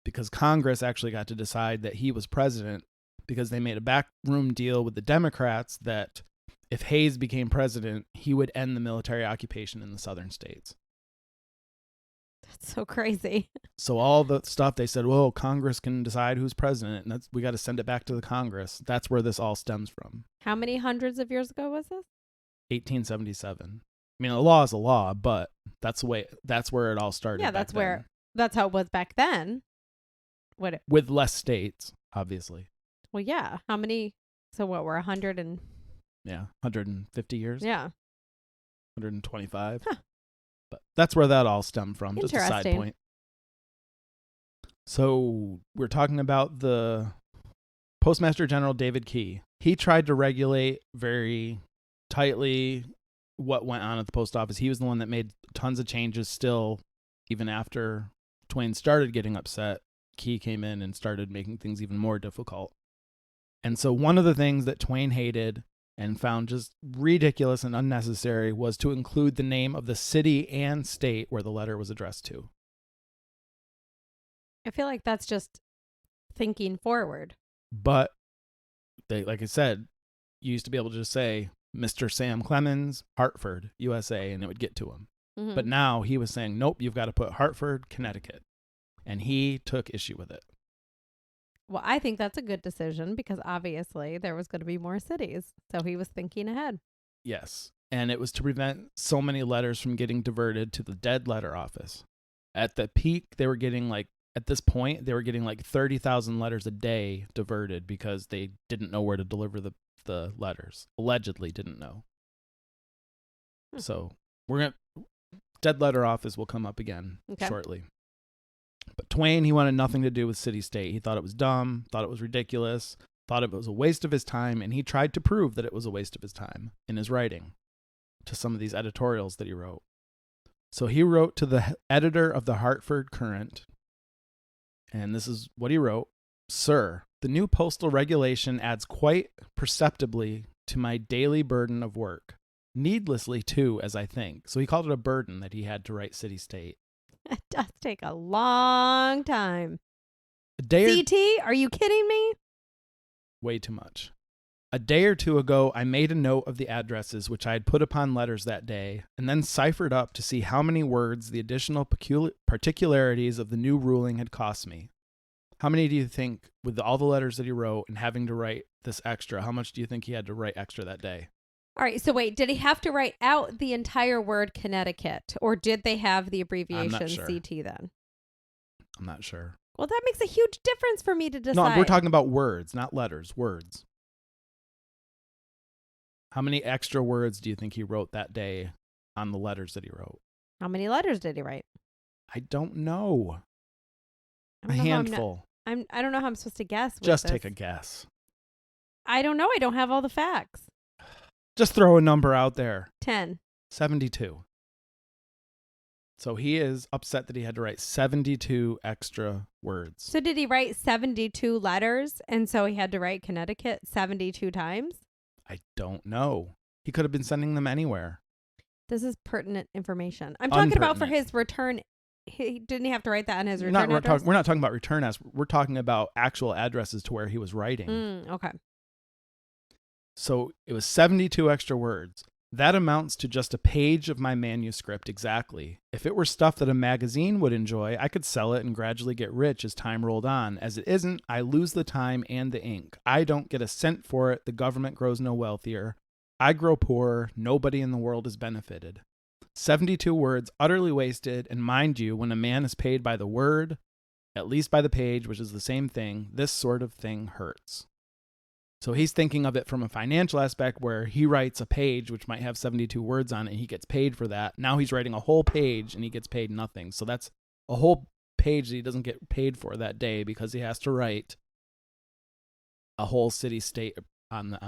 because Congress actually got to decide that he was president because they made a backroom deal with the Democrats that if Hayes became president, he would end the military occupation in the southern states. That's so crazy. So all the stuff they said, well, Congress can decide who's president, and we got to send it back to the Congress. That's where this all stems from. How many hundreds of years ago was this? 1877. I mean, a law is a law, but that's where it all started. Yeah, that's how it was back then. With less states, obviously. Well, yeah. How many? So what? We're 100 and... Yeah, 150 years. Yeah. 125. Huh. But that's where that all stemmed from. Just a side point. So we're talking about the Postmaster General David Key. He tried to regulate very tightly what went on at the post office. He was the one that made tons of changes still, even after Twain started getting upset. Key came in and started making things even more difficult. And so one of the things that Twain hated and found just ridiculous and unnecessary was to include the name of the city and state where the letter was addressed to. I feel like that's just thinking forward. But they, like I said, you used to be able to just say, Mr. Sam Clemens, Hartford, USA, and it would get to him. Mm-hmm. But now he was saying, nope, you've got to put Hartford, Connecticut. And he took issue with it. Well, I think that's a good decision because obviously there was going to be more cities. So he was thinking ahead. Yes. And it was to prevent so many letters from getting diverted to the dead letter office. At the peak, at this point, they were getting like 30,000 letters a day diverted because they didn't know where to deliver the letters. Allegedly didn't know. So dead letter office will come up again shortly. But Twain, he wanted nothing to do with city-state. He thought it was dumb, thought it was ridiculous, thought it was a waste of his time, and he tried to prove that it was a waste of his time in his writing to some of these editorials that he wrote. So he wrote to the editor of the Hartford Courant, and this is what he wrote. Sir, the new postal regulation adds quite perceptibly to my daily burden of work. Needlessly, too, as I think. So he called it a burden that he had to write city-state. It does take a long time. CT, are you kidding me? Way too much. A day or two ago, I made a note of the addresses which I had put upon letters that day, and then ciphered up to see how many words the additional particularities of the new ruling had cost me. How many do you think, with all the letters that he wrote and having to write this extra, how much do you think he had to write extra that day? All right, so wait, did he have to write out the entire word Connecticut, or did they have the abbreviation CT then? I'm not sure. Well, that makes a huge difference for me to decide. No, we're talking about words, not letters, words. How many extra words do you think he wrote that day on the letters that he wrote? How many letters did he write? I don't know. A handful. I don't know how I'm supposed to guess. Just take a guess. I don't know. I don't have all the facts. Just throw a number out there. 10. 72. So he is upset that he had to write 72 extra words. So did he write 72 letters and so he had to write Connecticut 72 times? I don't know. He could have been sending them anywhere. This is pertinent information. I'm talking about for his return. Didn't he have to write that on his return address? We're not talking about return address. We're talking about actual addresses to where he was writing. Okay. So it was 72 extra words. That amounts to just a page of my manuscript exactly. If it were stuff that a magazine would enjoy, I could sell it and gradually get rich as time rolled on. As it isn't, I lose the time and the ink. I don't get a cent for it. The government grows no wealthier. I grow poorer. Nobody in the world is benefited. 72 words utterly wasted. And mind you, when a man is paid by the word, at least by the page, which is the same thing, this sort of thing hurts. So he's thinking of it from a financial aspect where he writes a page which might have 72 words on it and he gets paid for that. Now he's writing a whole page and he gets paid nothing. So that's a whole page that he doesn't get paid for that day because he has to write a whole city-state on the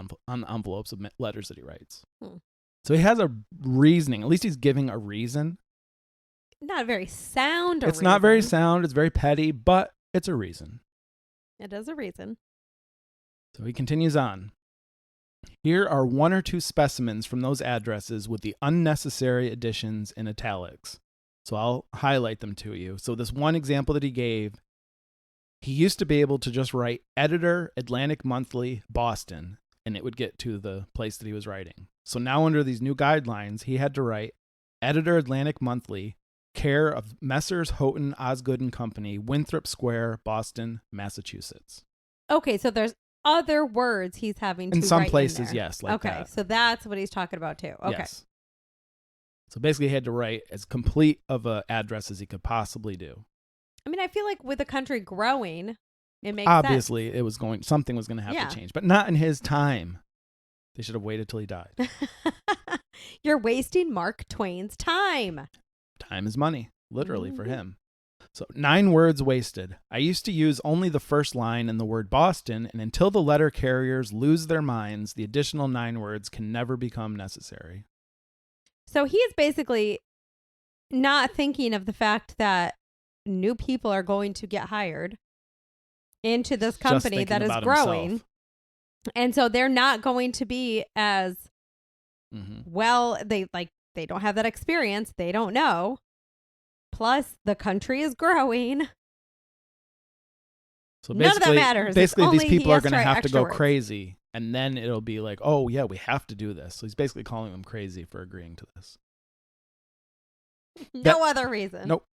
envelopes of letters that he writes. So he has a reasoning. At least he's giving a reason. Not very sound. It's not very sound. It's very petty, but it's a reason. It is a reason. So he continues on. Here are one or two specimens from those addresses with the unnecessary additions in italics. So I'll highlight them to you. So this one example that he gave, he used to be able to just write editor, Atlantic Monthly, Boston, and it would get to the place that he was writing. So now under these new guidelines, he had to write editor, Atlantic Monthly, care of Messrs. Houghton, Osgood and Company, Winthrop Square, Boston, Massachusetts. Okay, so there's other words he's having to in some write places, in there. yes, like that. So that's what he's talking about too. Okay. Yes. So basically, he had to write as complete of an address as he could possibly do. I mean, I feel like with the country growing, it makes Obviously, sense. Something was going to have to change, but not in his time. They should have waited till he died. You're wasting Mark Twain's time. Time is money, literally, for him. So 9 words wasted. I used to use only the first line in the word Boston, and until the letter carriers lose their minds, the additional 9 words can never become necessary. So he is basically not thinking of the fact that new people are going to get hired into this company that is growing. Himself. And so they're not going to be as well, they don't have that experience. They don't know. Plus, the country is growing. So none of that matters. Basically, these people are going to have to go crazy. And then it'll be like, oh, yeah, we have to do this. So he's basically calling them crazy for agreeing to this. No other reason. Nope.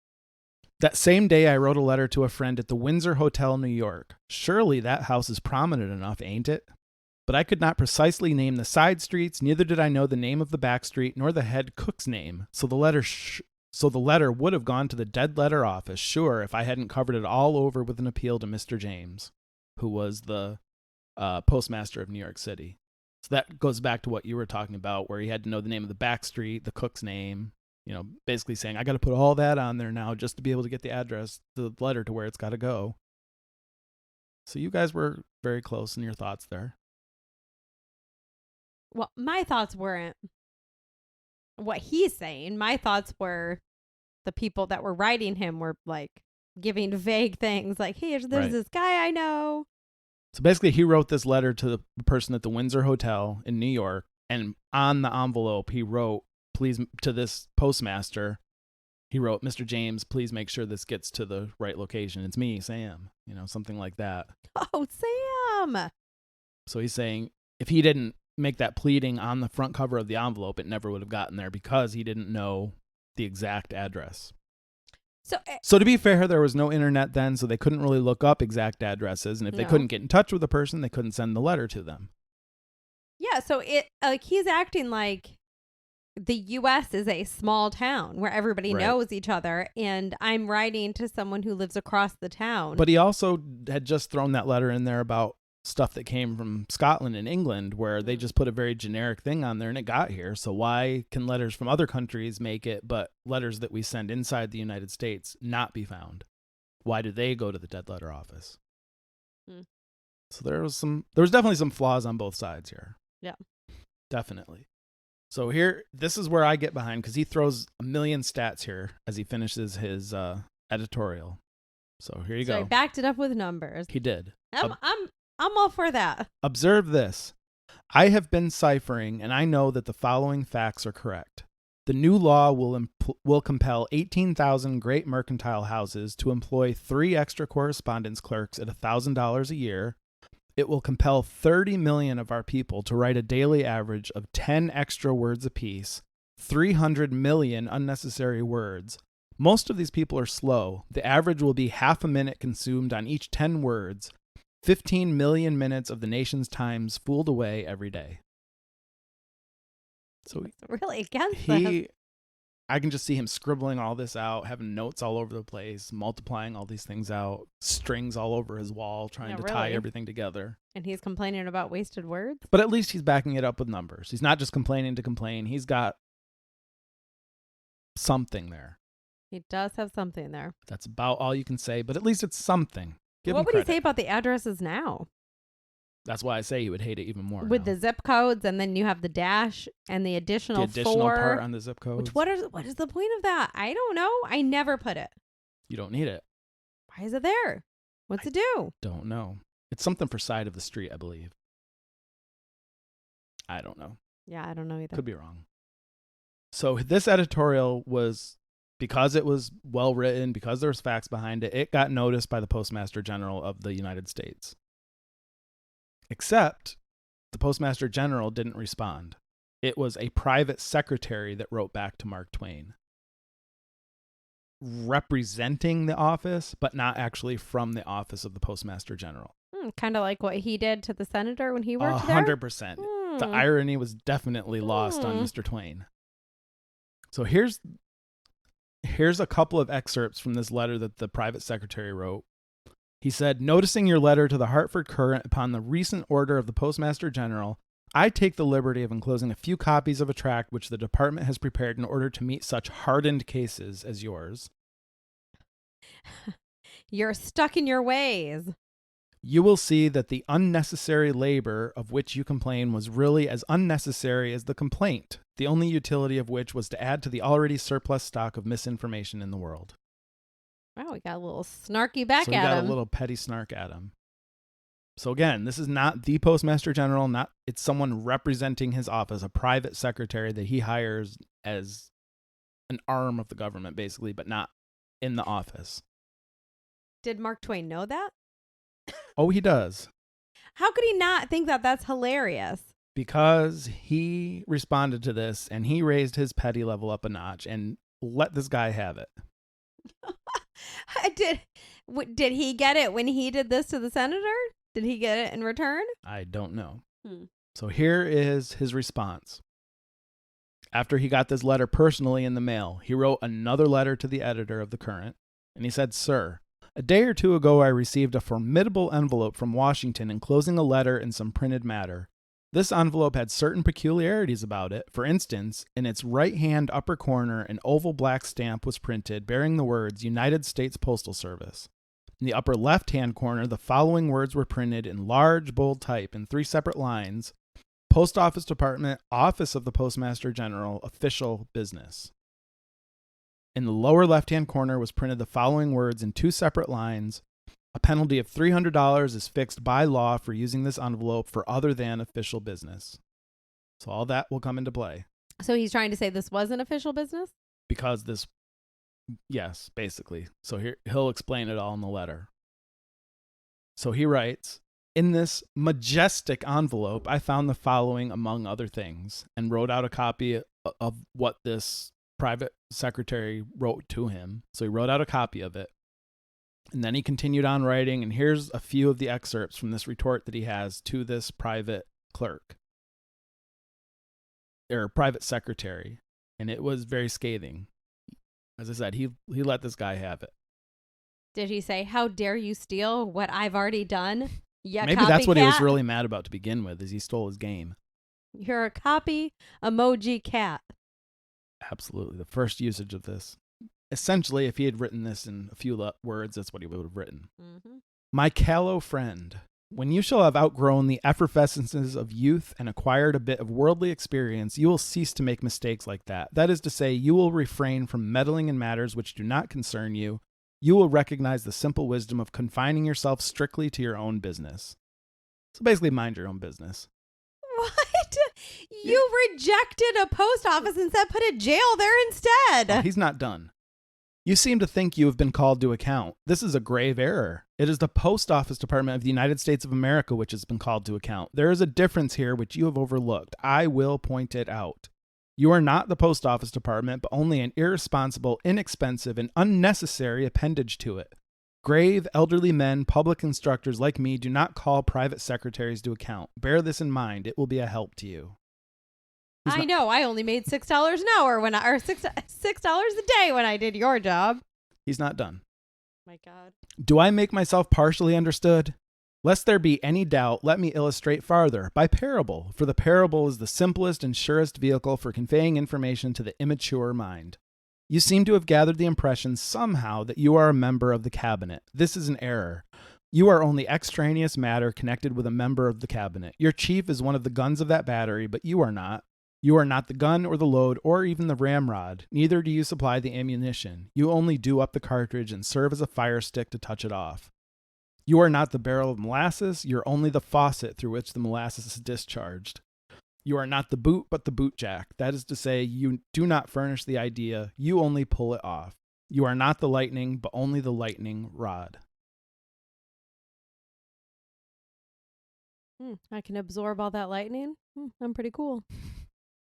That same day, I wrote a letter to a friend at the Windsor Hotel, New York. Surely that house is prominent enough, ain't it? But I could not precisely name the side streets, neither did I know the name of the back street, nor the head cook's name. So the letter would have gone to the dead letter office, sure, if I hadn't covered it all over with an appeal to Mr. James, who was the postmaster of New York City. So that goes back to what you were talking about, where he had to know the name of the back street, the cook's name, basically saying, I got to put all that on there now just to be able to get the address, the letter to where it's got to go. So you guys were very close in your thoughts there. Well, my thoughts weren't what he's saying. My thoughts were the people that were writing him were like giving vague things like, hey, there's this guy I know. So basically, he wrote this letter to the person at the Windsor Hotel in New York. And on the envelope, he wrote, please, to this postmaster, he wrote, Mr. James, please make sure this gets to the right location. It's me, Sam, something like that. Oh, Sam. So he's saying if he didn't make that pleading on the front cover of the envelope, it never would have gotten there because he didn't know the exact address. So to be fair, there was no internet then, so they couldn't really look up exact addresses. And if they couldn't get in touch with the person, they couldn't send the letter to them. Yeah, so he's acting like the U.S. is a small town where everybody knows each other, and I'm writing to someone who lives across the town. But he also had just thrown that letter in there about stuff that came from Scotland and England, where they just put a very generic thing on there and it got here. So why can letters from other countries make it, but letters that we send inside the United States not be found? Why do they go to the dead letter office? So there was definitely some flaws on both sides here. Yeah, definitely. So here, this is where I get behind, because he throws a million stats here as he finishes his editorial. So here you go. So he backed it up with numbers. He did. I'm all for that. Observe this. I have been ciphering, and I know that the following facts are correct. The new law will compel 18,000 great mercantile houses to employ 3 extra correspondence clerks at $1,000 a year. It will compel 30 million of our people to write a daily average of 10 extra words apiece, 300 million unnecessary words. Most of these people are slow. The average will be half a minute consumed on each 10 words. 15 million minutes of the nation's times fooled away every day. So it's really against them. I can just see him scribbling all this out, having notes all over the place, multiplying all these things out, strings all over his wall, trying to tie everything together. And he's complaining about wasted words? But at least he's backing it up with numbers. He's not just complaining to complain. He's got something there. He does have something there. That's about all you can say, but at least it's something. What would he say about the addresses now? That's why I say he would hate it even more. With the zip codes, and then you have the dash and the additional 4. Part on the zip codes. What is the point of that? I don't know. I never put it. You don't need it. Why is it there? What's it do? Don't know. It's something for side of the street, I believe. I don't know. Yeah, I don't know either. Could be wrong. So this editorial was, because it was well written, because there was facts behind it, it got noticed by the Postmaster General of the United States. Except the Postmaster General didn't respond. It was a private secretary that wrote back to Mark Twain, representing the office, but not actually from the office of the Postmaster General. Kind of like what he did to the senator when he worked there? 100%. The irony was definitely lost on Mr. Twain. So here's a couple of excerpts from this letter that the private secretary wrote. He said, "Noticing your letter to the Hartford Courant upon the recent order of the Postmaster General, I take the liberty of enclosing a few copies of a tract which the department has prepared in order to meet such hardened cases as yours." You're stuck in your ways. "You will see that the unnecessary labor of which you complain was really as unnecessary as the complaint, the only utility of which was to add to the already surplus stock of misinformation in the world." Wow, we got a little snarky back so at him. So got a little petty snark at him. So again, this is not the Postmaster General. It's someone representing his office, a private secretary that he hires as an arm of the government, basically, but not in the office. Did Mark Twain know that? Oh, he does. How could he not think that that's hilarious? Because he responded to this and he raised his petty level up a notch and let this guy have it. Did he get it when he did this to the senator? Did he get it in return? I don't know. So here is his response. After he got this letter personally in the mail, he wrote another letter to the editor of the Courant, and he said, "Sir, a day or two ago I received a formidable envelope from Washington enclosing a letter and some printed matter. This envelope had certain peculiarities about it. For instance, in its right-hand upper corner, an oval black stamp was printed bearing the words United States Postal Service. In the upper left-hand corner, the following words were printed in large, bold type in 3 separate lines: Post Office Department, Office of the Postmaster General, Official Business. In the lower left-hand corner was printed the following words in 2 separate lines: A penalty of $300 is fixed by law for using this envelope for other than official business." So all that will come into play. So he's trying to say this wasn't official business? Because this, yes, basically. So here he'll explain it all in the letter. So he writes, "In this majestic envelope, I found the following among other things," and wrote out a copy of what this private secretary wrote to him. So he wrote out a copy of it. And then he continued on writing, and here's a few of the excerpts from this retort that he has to this private clerk, or private secretary, and it was very scathing. As I said, he let this guy have it. Did he say, "How dare you steal what I've already done? Maybe that's what he was really mad about to begin with, is he stole his game. You're a copy emoji cat." Absolutely. The first usage of this. Essentially, if he had written this in a few words, that's what he would have written. "My callow friend, when you shall have outgrown the effervescences of youth and acquired a bit of worldly experience, you will cease to make mistakes like that. That is to say, you will refrain from meddling in matters which do not concern you. You will recognize the simple wisdom of confining yourself strictly to your own business." So basically, mind your own business. What? You rejected a post office and said put a jail there instead. Oh, he's not done. "You seem to think you have been called to account. This is a grave error. It is the Post Office Department of the United States of America which has been called to account. There is a difference here which you have overlooked. I will point it out. You are not the Post Office Department, but only an irresponsible, inexpensive, and unnecessary appendage to it. Grave, elderly men, public instructors like me do not call private secretaries to account. Bear this in mind. It will be a help to you." I know. I only made $6 an hour or $6 a day when I did your job. He's not done. My God. "Do I make myself partially understood? Lest there be any doubt, let me illustrate farther, by parable, for the parable is the simplest and surest vehicle for conveying information to the immature mind. You seem to have gathered the impression somehow that you are a member of the cabinet. This is an error. You are only extraneous matter connected with a member of the cabinet. Your chief is one of the guns of that battery, but you are not. You are not the gun or the load or even the ramrod. Neither do you supply the ammunition. You only do up the cartridge and serve as a fire stick to touch it off. You are not the barrel of molasses. You're only the faucet through which the molasses is discharged. You are not the boot, but the bootjack. That is to say, you do not furnish the idea, you only pull it off. You are not the lightning, but only the lightning rod. I can absorb all that lightning. I'm pretty cool.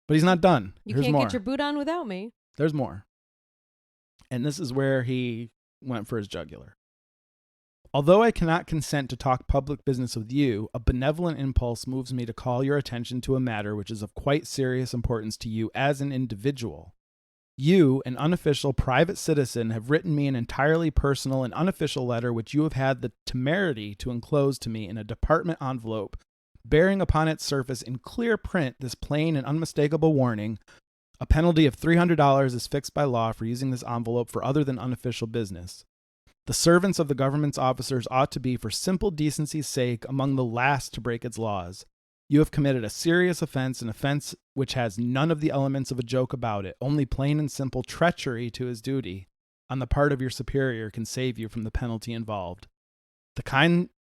But he's not done. You There's can't more. get your boot on without me. There's more. And this is where he went for his jugular. Although I cannot consent to talk public business with you, a benevolent impulse moves me to call your attention to a matter which is of quite serious importance to you as an individual. You, an unofficial private citizen, have written me an entirely personal and unofficial letter which you have had the temerity to enclose to me in a department envelope, bearing upon its surface in clear print this plain and unmistakable warning: a penalty of $300 is fixed by law for using this envelope for other than unofficial business. The servants of the government's officers ought to be, for simple decency's sake, among the last to break its laws. You have committed a serious offense, an offense which has none of the elements of a joke about it. Only plain and simple treachery to his duty on the part of your superior can save you from the penalty involved. The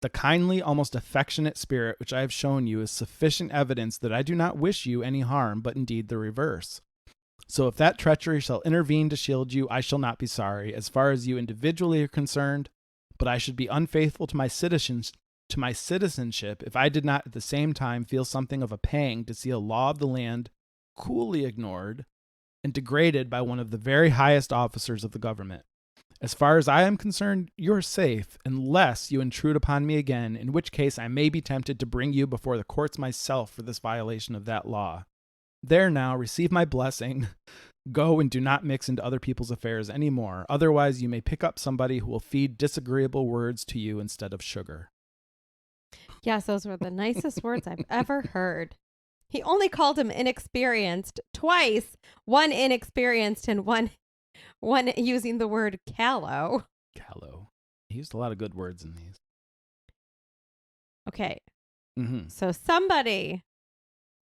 kindly, almost affectionate spirit which I have shown you is sufficient evidence that I do not wish you any harm, but indeed the reverse. So if that treachery shall intervene to shield you, I shall not be sorry, as far as you individually are concerned, but I should be unfaithful to my citizenship if I did not at the same time feel something of a pang to see a law of the land coolly ignored and degraded by one of the very highest officers of the government. As far as I am concerned, you are safe, unless you intrude upon me again, in which case I may be tempted to bring you before the courts myself for this violation of that law. There now, receive my blessing. Go and do not mix into other people's affairs any more. Otherwise, you may pick up somebody who will feed disagreeable words to you instead of sugar. Yes, those were the nicest words I've ever heard. He only called him inexperienced twice. One inexperienced and one using the word callow. Callow. He used a lot of good words in these. Okay. Mm-hmm. So somebody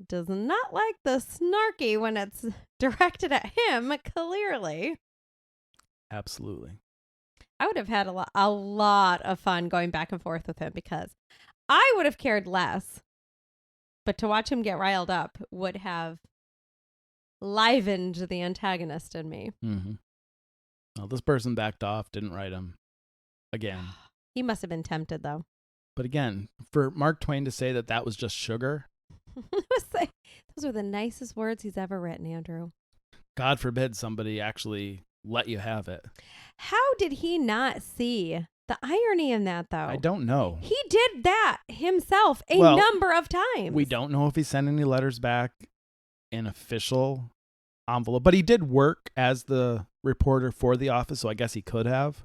does not like the snarky when it's directed at him, clearly. Absolutely. I would have had a lot of fun going back and forth with him because I would have cared less. But to watch him get riled up would have livened the antagonist in me. Mm-hmm. Well, this person backed off, didn't write him again. He must have been tempted, though. But again, for Mark Twain to say that that was just sugar. Those are the nicest words he's ever written, Andrew. God forbid somebody actually let you have it. How did he not see the irony in that, though? I don't know. He did that himself a number of times. We don't know if he sent any letters back in official envelope, but he did work as the reporter for the office, so I guess he could have.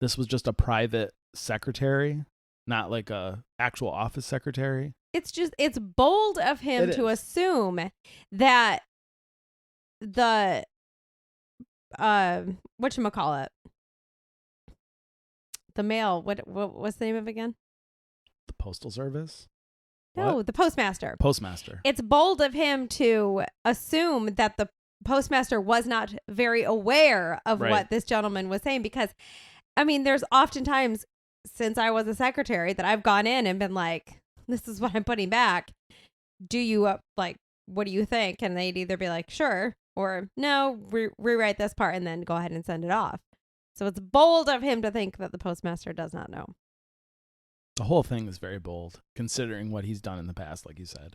This was just a private secretary, not like a actual office secretary. It's bold of him to assume that the whatchamacallit, the mail, what's the name of it again? The Postal Service? No, What? the postmaster. Postmaster. It's bold of him to assume that the postmaster was not very aware of what this gentleman was saying, because, I mean, there's oftentimes since I was a secretary that I've gone in and been like, this is what I'm putting back. Do you what do you think? And they'd either be like, sure, or no, rewrite this part and then go ahead and send it off. So it's bold of him to think that the postmaster does not know. The whole thing is very bold, considering what he's done in the past, like you said.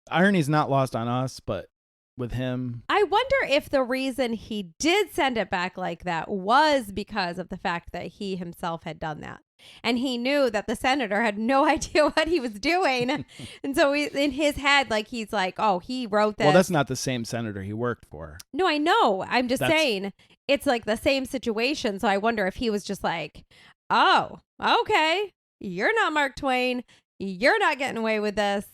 Irony's not lost on us, but with him... I wonder if the reason he did send it back like that was because of the fact that he himself had done that. And he knew that the senator had no idea what he was doing. And so in his head, he's like, oh, he wrote this. Well, that's not the same senator he worked for. No, I know. I'm just saying it's like the same situation. So I wonder if he was just like, oh, okay, you're not Mark Twain. You're not getting away with this.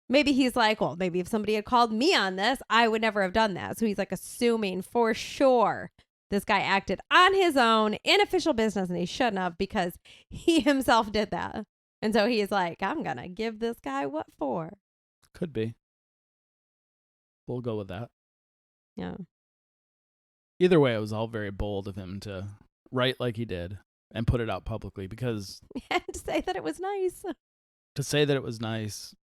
Maybe he's like, well, maybe if somebody had called me on this, I would never have done that. So he's like assuming for sure this guy acted on his own in official business and he shouldn't have, because he himself did that. And so he's like, I'm going to give this guy what for? Could be. We'll go with that. Yeah. Either way, it was all very bold of him to write like he did and put it out publicly, because... And to say that it was nice. To say that it was nice,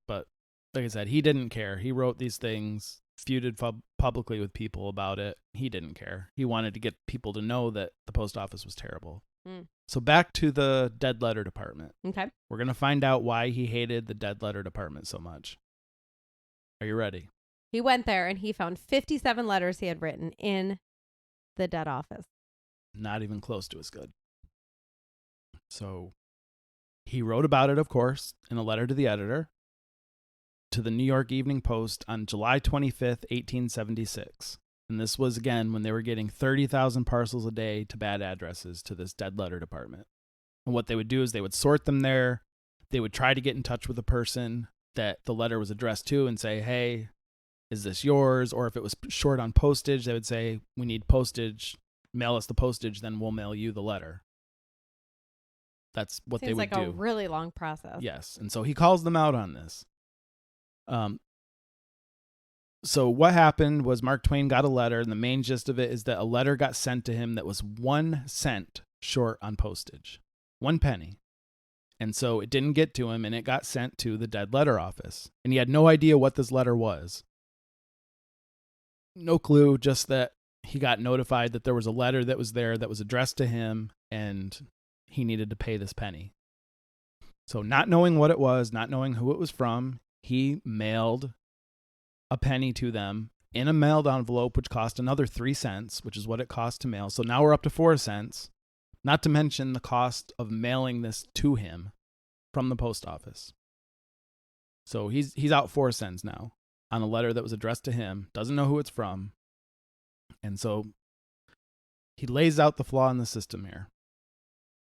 but like I said, he didn't care. He wrote these things, feuded publicly with people about it. He didn't care. He wanted to get people to know that the post office was terrible. So back to the dead letter department. Okay. We're going to find out why he hated the dead letter department so much. Are you ready? He went there and he found 57 letters he had written in the dead office. Not even close to as good. So he wrote about it, of course, in a letter to the editor, to the New York Evening Post on July 25th, 1876. And this was, again, when they were getting 30,000 parcels a day to bad addresses to this dead letter department. And what they would do is they would sort them there. They would try to get in touch with the person that the letter was addressed to and say, hey, is this yours? Or if it was short on postage, they would say, we need postage. Mail us the postage, then we'll mail you the letter. That's what they would do. Seems like a really long process. Yes. And so he calls them out on this. So what happened was Mark Twain got a letter, and the main gist of it is that a letter got sent to him that was 1 cent short on postage. 1 penny. And so it didn't get to him, and it got sent to the dead letter office. And he had no idea what this letter was. No clue, just that he got notified that there was a letter that was there that was addressed to him, and he needed to pay this penny. So not knowing what it was, not knowing who it was from, he mailed a penny to them in a mailed envelope, which cost another 3 cents, which is what it cost to mail. So now we're up to 4 cents, not to mention the cost of mailing this to him from the post office. So he's out 4 cents now on a letter that was addressed to him, doesn't know who it's from. And so he lays out the flaw in the system here.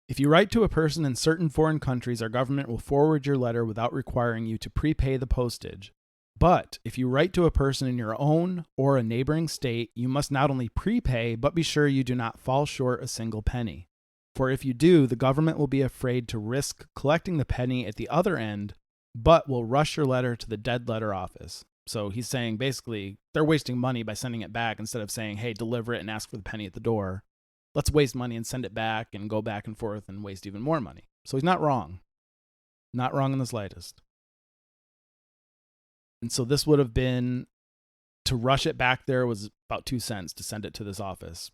If you write to a person in certain foreign countries, our government will forward your letter without requiring you to prepay the postage. But if you write to a person in your own or a neighboring state, you must not only prepay, but be sure you do not fall short a single penny. For if you do, the government will be afraid to risk collecting the penny at the other end, but will rush your letter to the dead letter office. So he's saying basically they're wasting money by sending it back instead of saying, hey, deliver it and ask for the penny at the door. Let's waste money and send it back and go back and forth and waste even more money. So he's not wrong. Not wrong in the slightest. And so this would have been, to rush it back there was about 2 cents to send it to this office.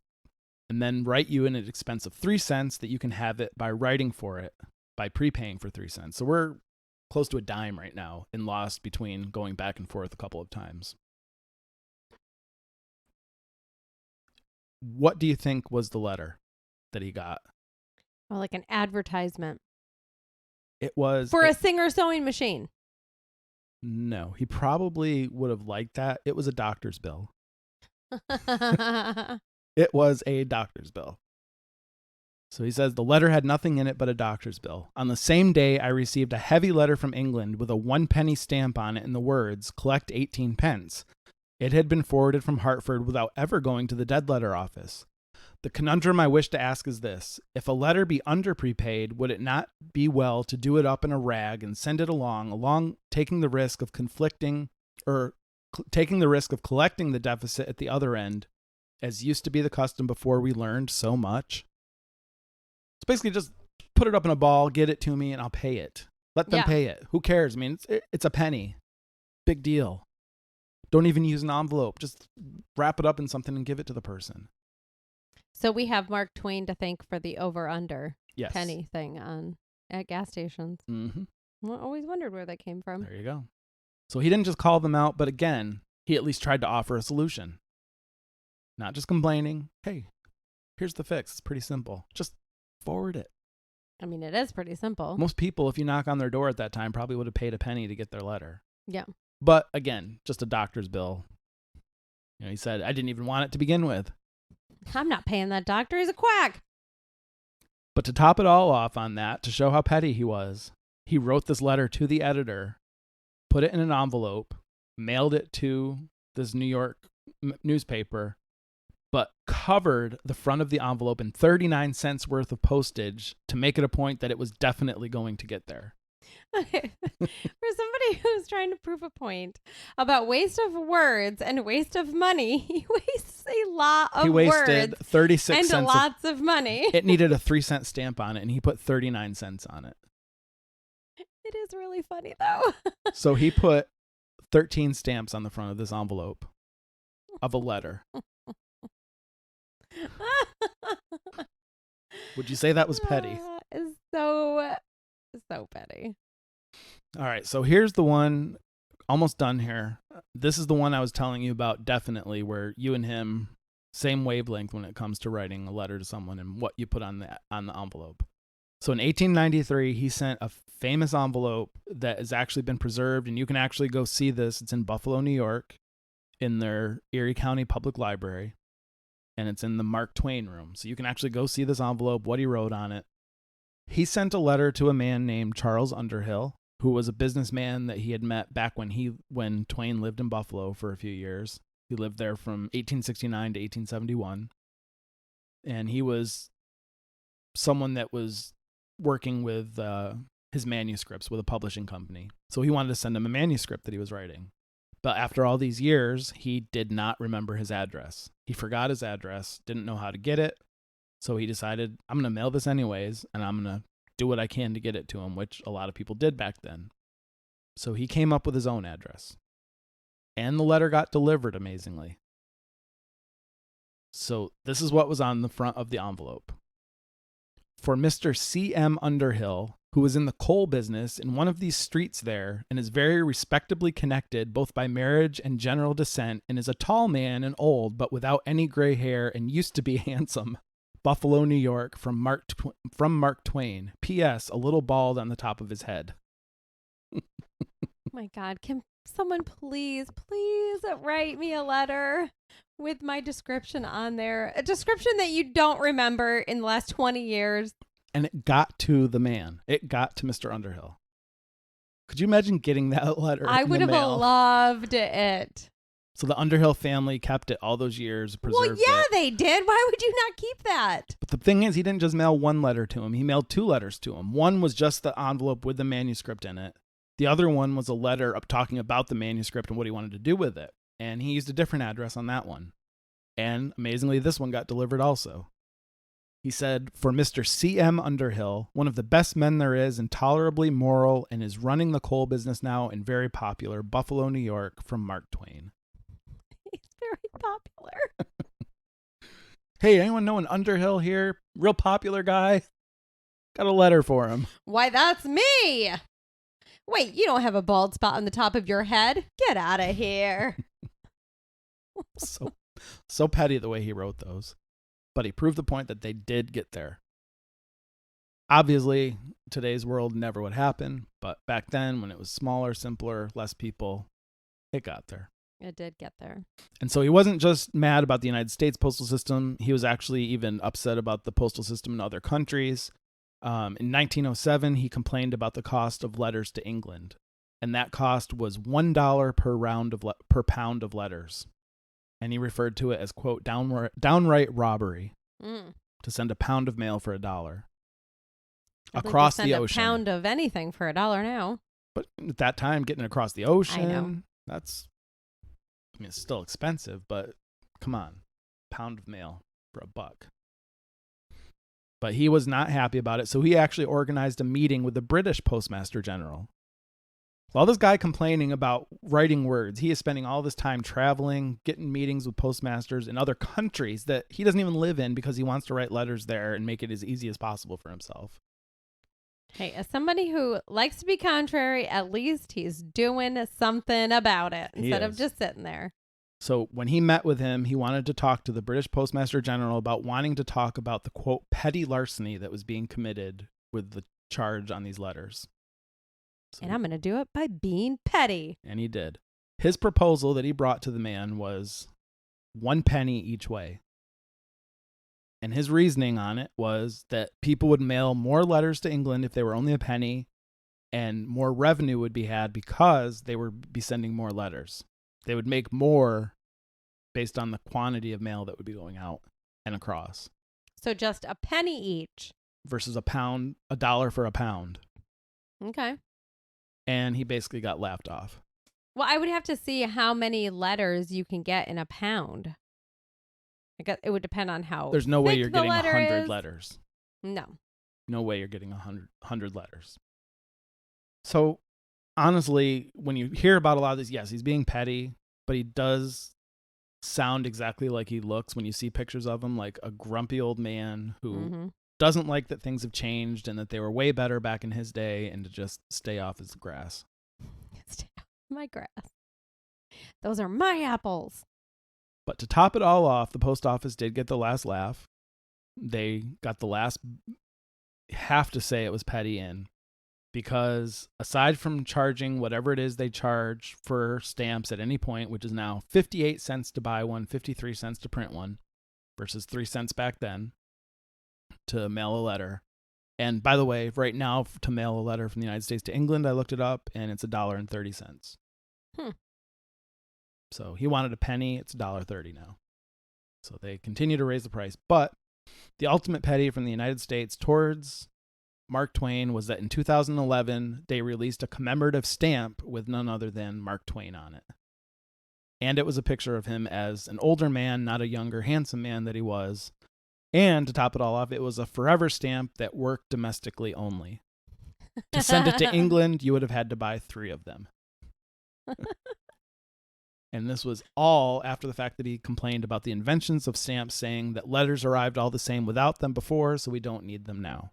And then write you in an expense of 3 cents that you can have it by writing for it, by prepaying for 3 cents. So we're close to a dime right now in loss between going back and forth a couple of times. What do you think was the letter that he got? Oh, like an advertisement. It was for a Singer sewing machine. No, he probably would have liked that. It was a doctor's bill. It was a doctor's bill. So he says, the letter had nothing in it but a doctor's bill. On the same day, I received a heavy letter from England with a 1 penny stamp on it and the words, collect 18 pence. It had been forwarded from Hartford without ever going to the dead letter office. The conundrum I wish to ask is this. If a letter be under prepaid, would it not be well to do it up in a rag and send it along taking the risk of collecting the deficit at the other end, as used to be the custom before we learned so much? It's basically just put it up in a ball, get it to me, and I'll pay it. Let them pay it. Who cares? I mean, it's a penny. Big deal. Don't even use an envelope. Just wrap it up in something and give it to the person. So we have Mark Twain to thank for the over-under Yes. penny thing at gas stations. Mm-hmm. I always wondered where that came from. There you go. So he didn't just call them out, but again, he at least tried to offer a solution. Not just complaining. Hey, here's the fix. It's pretty simple. Just forward it. I mean, it is pretty simple. Most people, if you knock on their door at that time, probably would have paid a penny to get their letter. Yeah. But again, just a doctor's bill. You know, he said, I didn't even want it to begin with. I'm not paying that doctor. He's a quack. But to top it all off on that, to show how petty he was, he wrote this letter to the editor, put it in an envelope, mailed it to this New York newspaper, but covered the front of the envelope in 39 cents worth of postage to make it a point that it was definitely going to get there. Okay. For somebody who's trying to prove a point about waste of words and waste of money, he wastes a lot of words. He wasted 36 and cents. Lots of money. It needed a 3 cent stamp on it, and he put 39 cents on it. It is really funny, though. So he put 13 stamps on the front of this envelope of a letter. Would you say that was petty? It's so petty. All right, so here's the one, almost done here. This is the one I was telling you about, definitely, where you and him, same wavelength when it comes to writing a letter to someone and what you put on the envelope. So in 1893, he sent a famous envelope that has actually been preserved, and you can actually go see this. It's in Buffalo, New York, in their Erie County Public Library, and it's in the Mark Twain room. So you can actually go see this envelope, what he wrote on it. He sent a letter to a man named Charles Underhill, who was a businessman that he had met back when Twain lived in Buffalo for a few years. He lived there from 1869 to 1871. And he was someone that was working with his manuscripts with a publishing company. So he wanted to send him a manuscript that he was writing. But after all these years, he did not remember his address. He forgot his address, didn't know how to get it. So he decided, I'm going to mail this anyways, and I'm going to do what I can to get it to him, which a lot of people did back then. So he came up with his own address. And the letter got delivered, amazingly. So this is what was on the front of the envelope. For Mr. C.M. Underhill, who was in the coal business in one of these streets there, and is very respectably connected both by marriage and general descent, and is a tall man and old, but without any gray hair, and used to be handsome. Buffalo, New York, from Mark Twain. P.S. A little bald on the top of his head. My God, can someone please write me a letter with my description on there? A description that you don't remember in the last 20 years. And it got to the man. It got to Mr. Underhill. Could you imagine getting that letter? I would have loved it. So the Underhill family kept it all those years, preserved Well, yeah, it. they did. Why would you not keep that? But the thing is, he didn't just mail one letter to him. He mailed two letters to him. One was just the envelope with the manuscript in it. The other one was a letter up talking about the manuscript and what he wanted to do with it. And he used a different address on that one. And amazingly, this one got delivered also. He said, for Mr. C.M. Underhill, one of the best men there is, and tolerably moral, and is running the coal business now and very popular, Buffalo, New York, from Mark Twain. He's very popular. Hey, anyone know an Underhill here? Real popular guy? Got a letter for him. Why, that's me. Wait, you don't have a bald spot on the top of your head? Get out of here. So petty the way he wrote those. But he proved the point that they did get there. Obviously, today's world never would happen, but back then, when it was smaller, simpler, less people, it got there. It did get there. And so he wasn't just mad about the United States postal system. He was actually even upset about the postal system in other countries. In 1907, he complained about the cost of letters to England, and that cost was $1 per pound of letters. And he referred to it as, quote, downright robbery to send a pound of mail for $1 across the ocean. A pound of anything for $1 now. But at that time, getting across the ocean, I know. It's still expensive, but come on, pound of mail for $1. But he was not happy about it, so he actually organized a meeting with the British Postmaster General. All this guy complaining about writing words, he is spending all this time traveling, getting meetings with postmasters in other countries that he doesn't even live in because he wants to write letters there and make it as easy as possible for himself. Hey, as somebody who likes to be contrary, at least he's doing something about it instead of just sitting there. So when he met with him, he wanted to talk to the British Postmaster General about wanting to talk about the, quote, petty larceny that was being committed with the charge on these letters. And I'm going to do it by being petty. And he did. His proposal that he brought to the man was 1 penny each way. And his reasoning on it was that people would mail more letters to England if they were only a penny, and more revenue would be had because they would be sending more letters. They would make more based on the quantity of mail that would be going out and across. So just a penny each. Versus $1 for a pound. Okay. And he basically got laughed off. Well, I would have to see how many letters you can get in a pound. I guess it would depend on how There's no way thick you're the getting letter 100 is. letters. No. No way you're getting 100 letters. So honestly, when you hear about a lot of this, yes, he's being petty, but he does sound exactly like he looks when you see pictures of him, like a grumpy old man who doesn't like that things have changed and that they were way better back in his day and to just stay off his grass. Stay off my grass. Those are my apples. But to top it all off, the post office did get the last laugh. They got the last, have to say it was petty in, because aside from charging whatever it is they charge for stamps at any point, which is now 58 cents to buy one, 53 cents to print one, versus 3 cents back then to mail a letter. And by the way, right now to mail a letter from the United States to England, I looked it up, and it's $1.30. So he wanted a penny. It's $1.30 now. So they continue to raise the price. But the ultimate petty from the United States towards Mark Twain was that in 2011, they released a commemorative stamp with none other than Mark Twain on it. And it was a picture of him as an older man, not a younger, handsome man that he was. And to top it all off, it was a forever stamp that worked domestically only. To send it to England, you would have had to buy 3 of them. And this was all after the fact that he complained about the inventions of stamps, saying that letters arrived all the same without them before, so we don't need them now.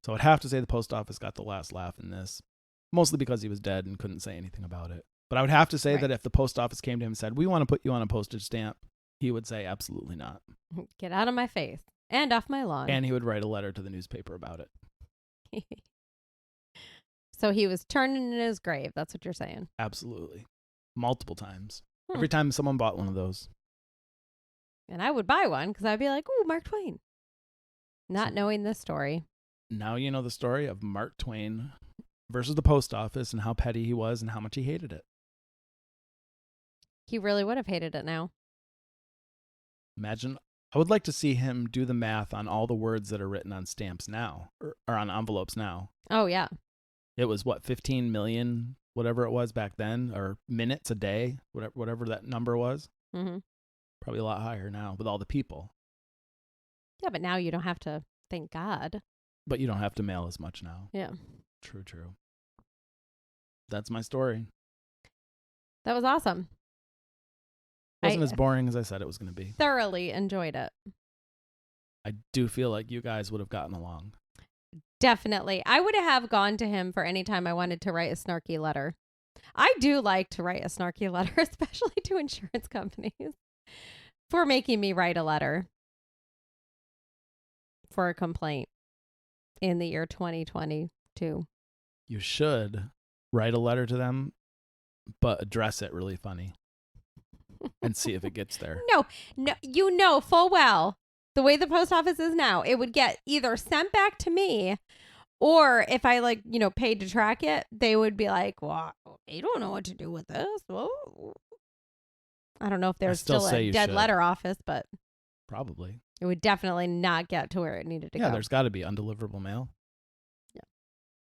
So I'd have to say the post office got the last laugh in this, mostly because he was dead and couldn't say anything about it. But I would have to say that if the post office came to him and said, we want to put you on a postage stamp, he would say absolutely not. Get out of my face and off my lawn. And he would write a letter to the newspaper about it. So he was turning in his grave. That's what you're saying. Absolutely. Multiple times. Every time someone bought one of those. And I would buy one because I'd be like, ooh, Mark Twain. Not knowing this story. Now you know the story of Mark Twain versus the post office and how petty he was and how much he hated it. He really would have hated it now. Imagine, I would like to see him do the math on all the words that are written on stamps now, or on envelopes now. Oh, yeah. It was, 15 million, whatever it was back then, or minutes a day, whatever that number was. Mm-hmm. Probably a lot higher now with all the people. Yeah, but now you don't have to, thank God. But you don't have to mail as much now. Yeah. True. That's my story. That was awesome. Wasn't as boring as I said it was going to be. Thoroughly enjoyed it. I do feel like you guys would have gotten along. Definitely. I would have gone to him for any time I wanted to write a snarky letter. I do like to write a snarky letter, especially to insurance companies, for making me write a letter for a complaint in the year 2022. You should write a letter to them, but address it really funny and see if it gets there. No, you know full well the way the post office is now, it would get either sent back to me, or if I paid to track it, they would be like, well, you don't know what to do with this. Whoa. I don't know if there's still a dead letter office, but probably it would definitely not get to where it needed to go. Yeah, there's got to be undeliverable mail. Yeah.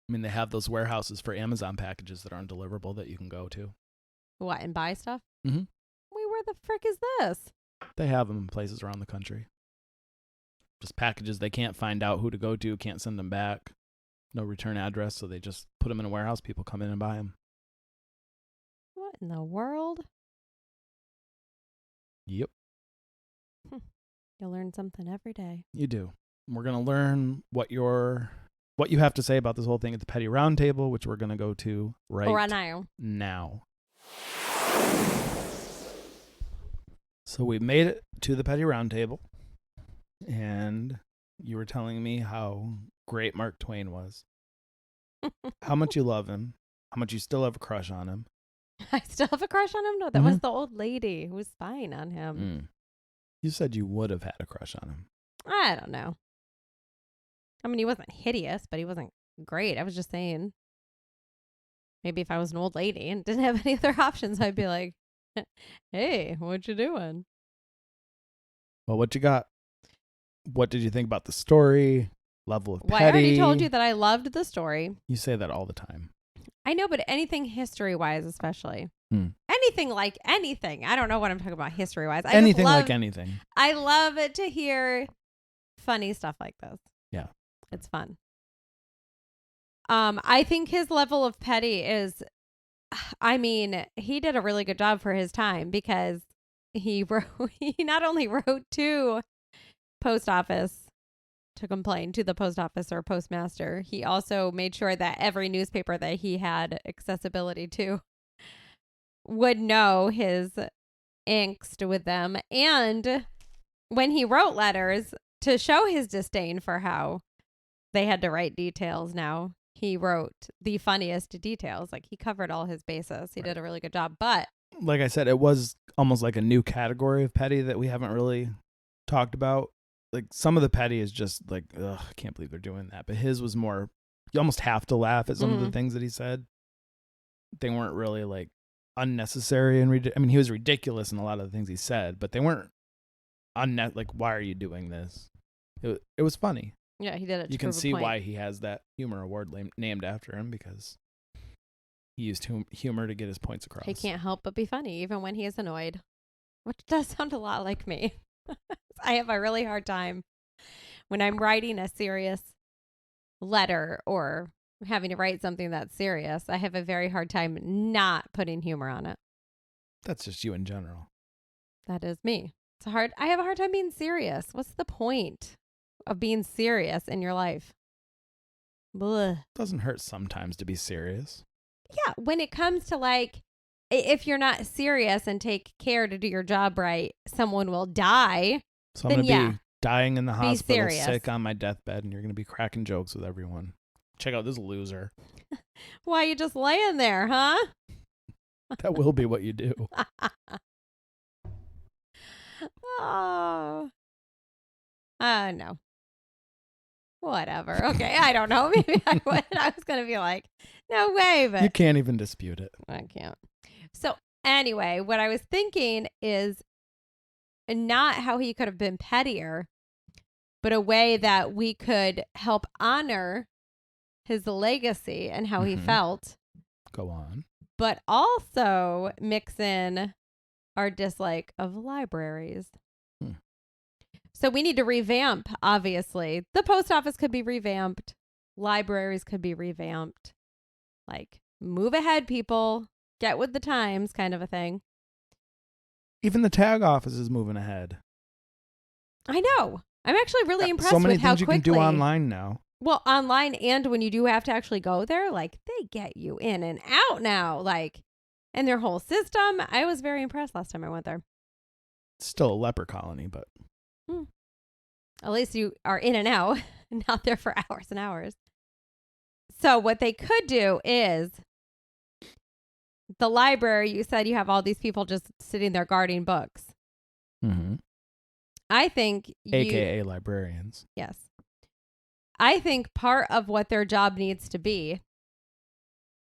I mean, they have those warehouses for Amazon packages that are undeliverable that you can go to. What, and buy stuff? Mm-hmm. Where the frick is this? They have them in places around the country. Just packages they can't find out who to go to, can't send them back. No return address, so they just put them in a warehouse. People come in and buy them. What in the world? Yep. You learn something every day. You do. We're going to learn what you have to say about this whole thing at the Petty Roundtable, which we're going to go to right now. So we made it to the Petty Roundtable, and you were telling me how great Mark Twain was. How much you love him. How much you still have a crush on him. I still have a crush on him? No, that was the old lady who was spying on him. You said you would have had a crush on him. I don't know. I mean, he wasn't hideous, but he wasn't great. I was just saying. Maybe if I was an old lady and didn't have any other options, I'd be like, hey, what you doing? Well, what you got? What did you think about the story? Level of petty? Well, I already told you that I loved the story. You say that all the time. I know, but anything history-wise especially. Anything like anything. I don't know what I'm talking about history-wise. Anything like anything. I love it to hear funny stuff like this. Yeah. It's fun. I think his level of petty is, I mean, he did a really good job for his time because he not only wrote to post office to complain to the post office or postmaster, he also made sure that every newspaper that he had accessibility to would know his angst with them. And when he wrote letters to show his disdain for how they had to write details now, he wrote the funniest details. Like, he covered all his bases. He did a really good job. But like I said, it was almost like a new category of petty that we haven't really talked about. Like, some of the petty is just like, ugh, I can't believe they're doing that. But his was more, you almost have to laugh at some of the things that he said. They weren't really like unnecessary and I mean, he was ridiculous in a lot of the things he said, but they weren't like, why are you doing this? It was funny. Yeah, he did it. You can see why he has that humor award named after him, because he used humor to get his points across. He can't help but be funny, even when he is annoyed, which does sound a lot like me. I have a really hard time when I'm writing a serious letter or having to write something that's serious. I have a very hard time not putting humor on it. That's just you in general. That is me. I have a hard time being serious. What's the point of being serious in your life? Blech. Doesn't hurt sometimes to be serious. Yeah, when it comes to, like, if you're not serious and take care to do your job right, someone will die. So I'm going to be dying in the hospital, sick on my deathbed, and you're going to be cracking jokes with everyone. Check out this loser. Why, you just laying there, huh? That will be what you do. Oh. No. Whatever. Okay, I don't know. Maybe I would. I was going to be like, no way, but... You can't even dispute it. I can't. So anyway, what I was thinking is not how he could have been pettier, but a way that we could help honor his legacy and how he felt. Go on. But also mix in our dislike of libraries. So we need to revamp, obviously. The post office could be revamped. Libraries could be revamped. Like, move ahead, people. Get with the times, kind of a thing. Even the tag office is moving ahead. I know. I'm actually really impressed with how quickly. So many things you can do online now. Well, online, and when you do have to actually go there, like, they get you in and out now, like, and their whole system. I was very impressed last time I went there. It's still a leper colony, but. At least you are in and out, not there for hours and hours. So what they could do is, the library, you said you have all these people just sitting there guarding books. I think AKA librarians. Yes. I think part of what their job needs to be.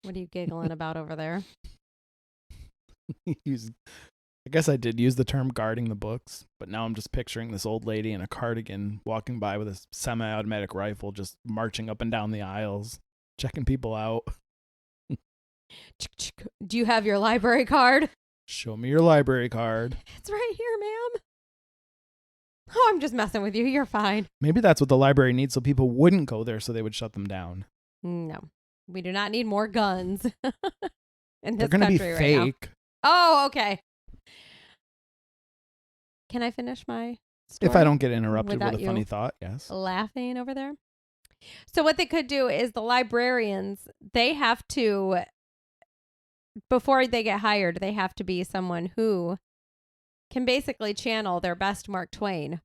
What are you giggling about over there? I guess I did use the term guarding the books, but now I'm just picturing this old lady in a cardigan walking by with a semi-automatic rifle, just marching up and down the aisles, checking people out. Do you have your library card? Show me your library card. It's right here, ma'am. Oh, I'm just messing with you. You're fine. Maybe that's what the library needs, so people wouldn't go there, so they would shut them down. No, we do not need more guns in this They're going to be fake. Right, oh, okay. Can I finish my story? If I don't get interrupted with a funny thought, yes. Laughing over there. So what they could do is the librarians, they have to, before they get hired, they have to be someone who can basically channel their best Mark Twain.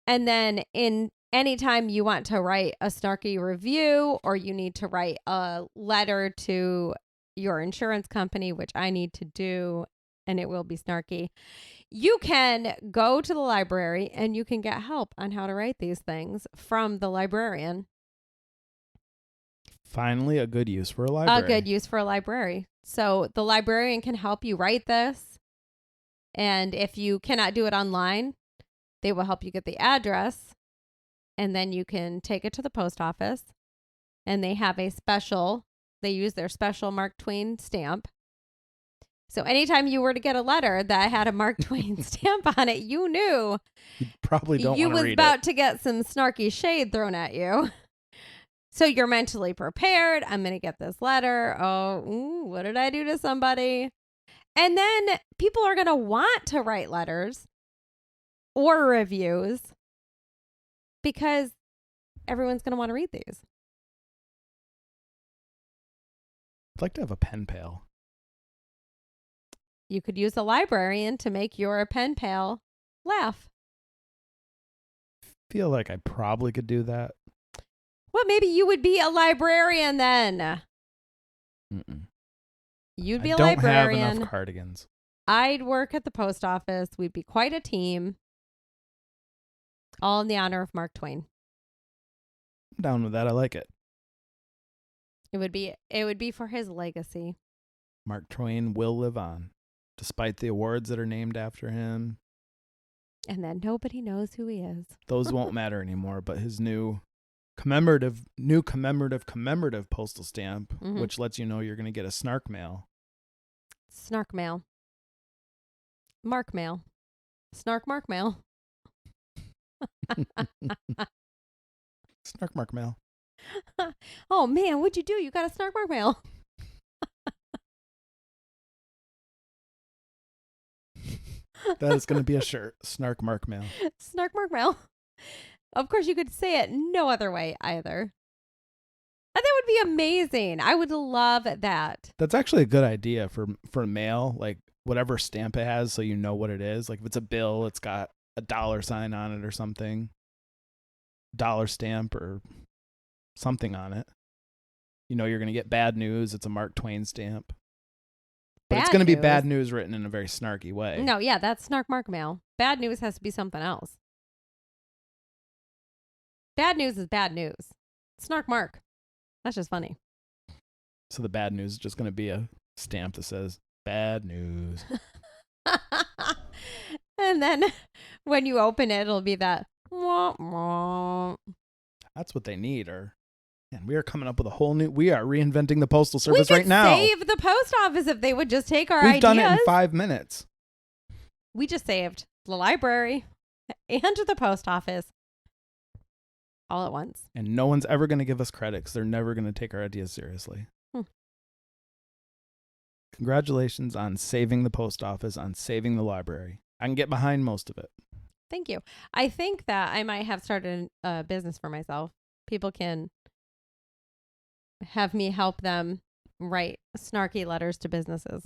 And then anytime you want to write a snarky review, or you need to write a letter to your insurance company, which I need to do, and it will be snarky, you can go to the library and you can get help on how to write these things from the librarian. Finally, a good use for a library. A good use for a library. So the librarian can help you write this. And if you cannot do it online, they will help you get the address. And then you can take it to the post office. And they have they use their special Mark Twain stamp. So anytime you were to get a letter that had a Mark Twain stamp on it, you knew you probably don't want to read it. You was about to get some snarky shade thrown at you. So you're mentally prepared. I'm going to get this letter. Oh, what did I do to somebody? And then people are going to want to write letters or reviews because everyone's going to want to read these. I'd like to have a pen pal. You could use a librarian to make your pen pal laugh. Feel like I probably could do that. Well, maybe you would be a librarian then. Mm-mm. You'd be a librarian. I don't have enough cardigans. I'd work at the post office. We'd be quite a team. All in the honor of Mark Twain. I'm down with that. I like it. It would be for his legacy. Mark Twain will live on, despite the awards that are named after him. And then nobody knows who he is. Those won't matter anymore, but his new commemorative postal stamp, which lets you know you're going to get a Snark mail. Snark mail. Mark mail. Snark Mark mail. Snark Mark mail. Oh man, what'd you do? You got a Snark Mark mail. That is going to be a shirt. Snark Mark mail. Snark Mark mail. Of course, you could say it no other way either. And that would be amazing. I would love that. That's actually a good idea for mail, like whatever stamp it has so you know what it is. Like if it's a bill, it's got a dollar sign on it or something. Dollar stamp or something on it. You know you're going to get bad news. It's a Mark Twain stamp. But it's going to be bad news written in a very snarky way. No, yeah, that's Snark Mark mail. Bad news has to be something else. Bad news is bad news. Snark Mark. That's just funny. So the bad news is just going to be a stamp that says, bad news. And then when you open it, it'll be that. Wah, wah. That's what they need. And we are coming up with we are reinventing the Postal Service right now. We could save the post office if they would just take our ideas. We've done it in 5 minutes. We just saved the library and the post office all at once. And no one's ever going to give us credit because they're never going to take our ideas seriously. Congratulations on saving the post office, on saving the library. I can get behind most of it. Thank you. I think that I might have started a business for myself. People can have me help them write snarky letters to businesses.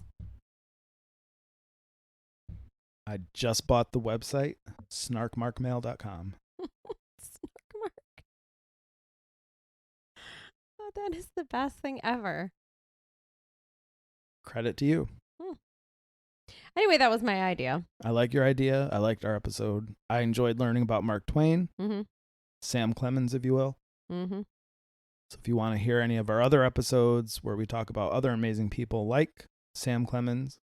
I just bought the website, snarkmarkmail.com. Snark Mark. Oh, that is the best thing ever. Credit to you. Anyway, that was my idea. I like your idea. I liked our episode. I enjoyed learning about Mark Twain. Sam Clemens, if you will. So if you want to hear any of our other episodes where we talk about other amazing people like Sam Clemens,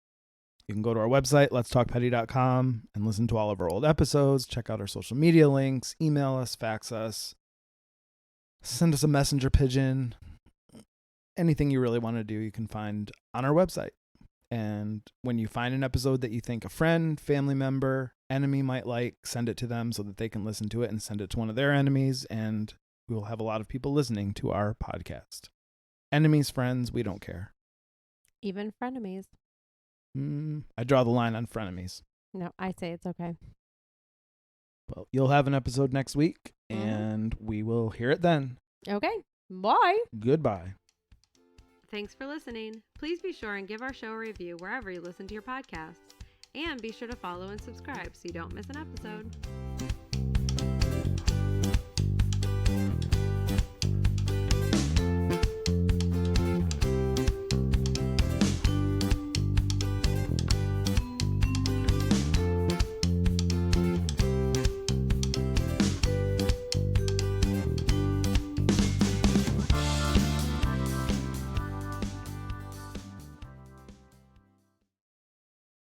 you can go to our website, letstalkpetty.com, and listen to all of our old episodes. Check out our social media links. Email us, fax us, send us a messenger pigeon. Anything you really want to do, you can find on our website. And when you find an episode that you think a friend, family member, enemy might like, send it to them so that they can listen to it and send it to one of their enemies. And we will have a lot of people listening to our podcast. Enemies, friends, we don't care. Even frenemies. I draw the line on frenemies. No, I say it's okay. Well, you'll have an episode next week, and we will hear it then. Okay. Bye. Goodbye. Thanks for listening. Please be sure and give our show a review wherever you listen to your podcasts. And be sure to follow and subscribe so you don't miss an episode.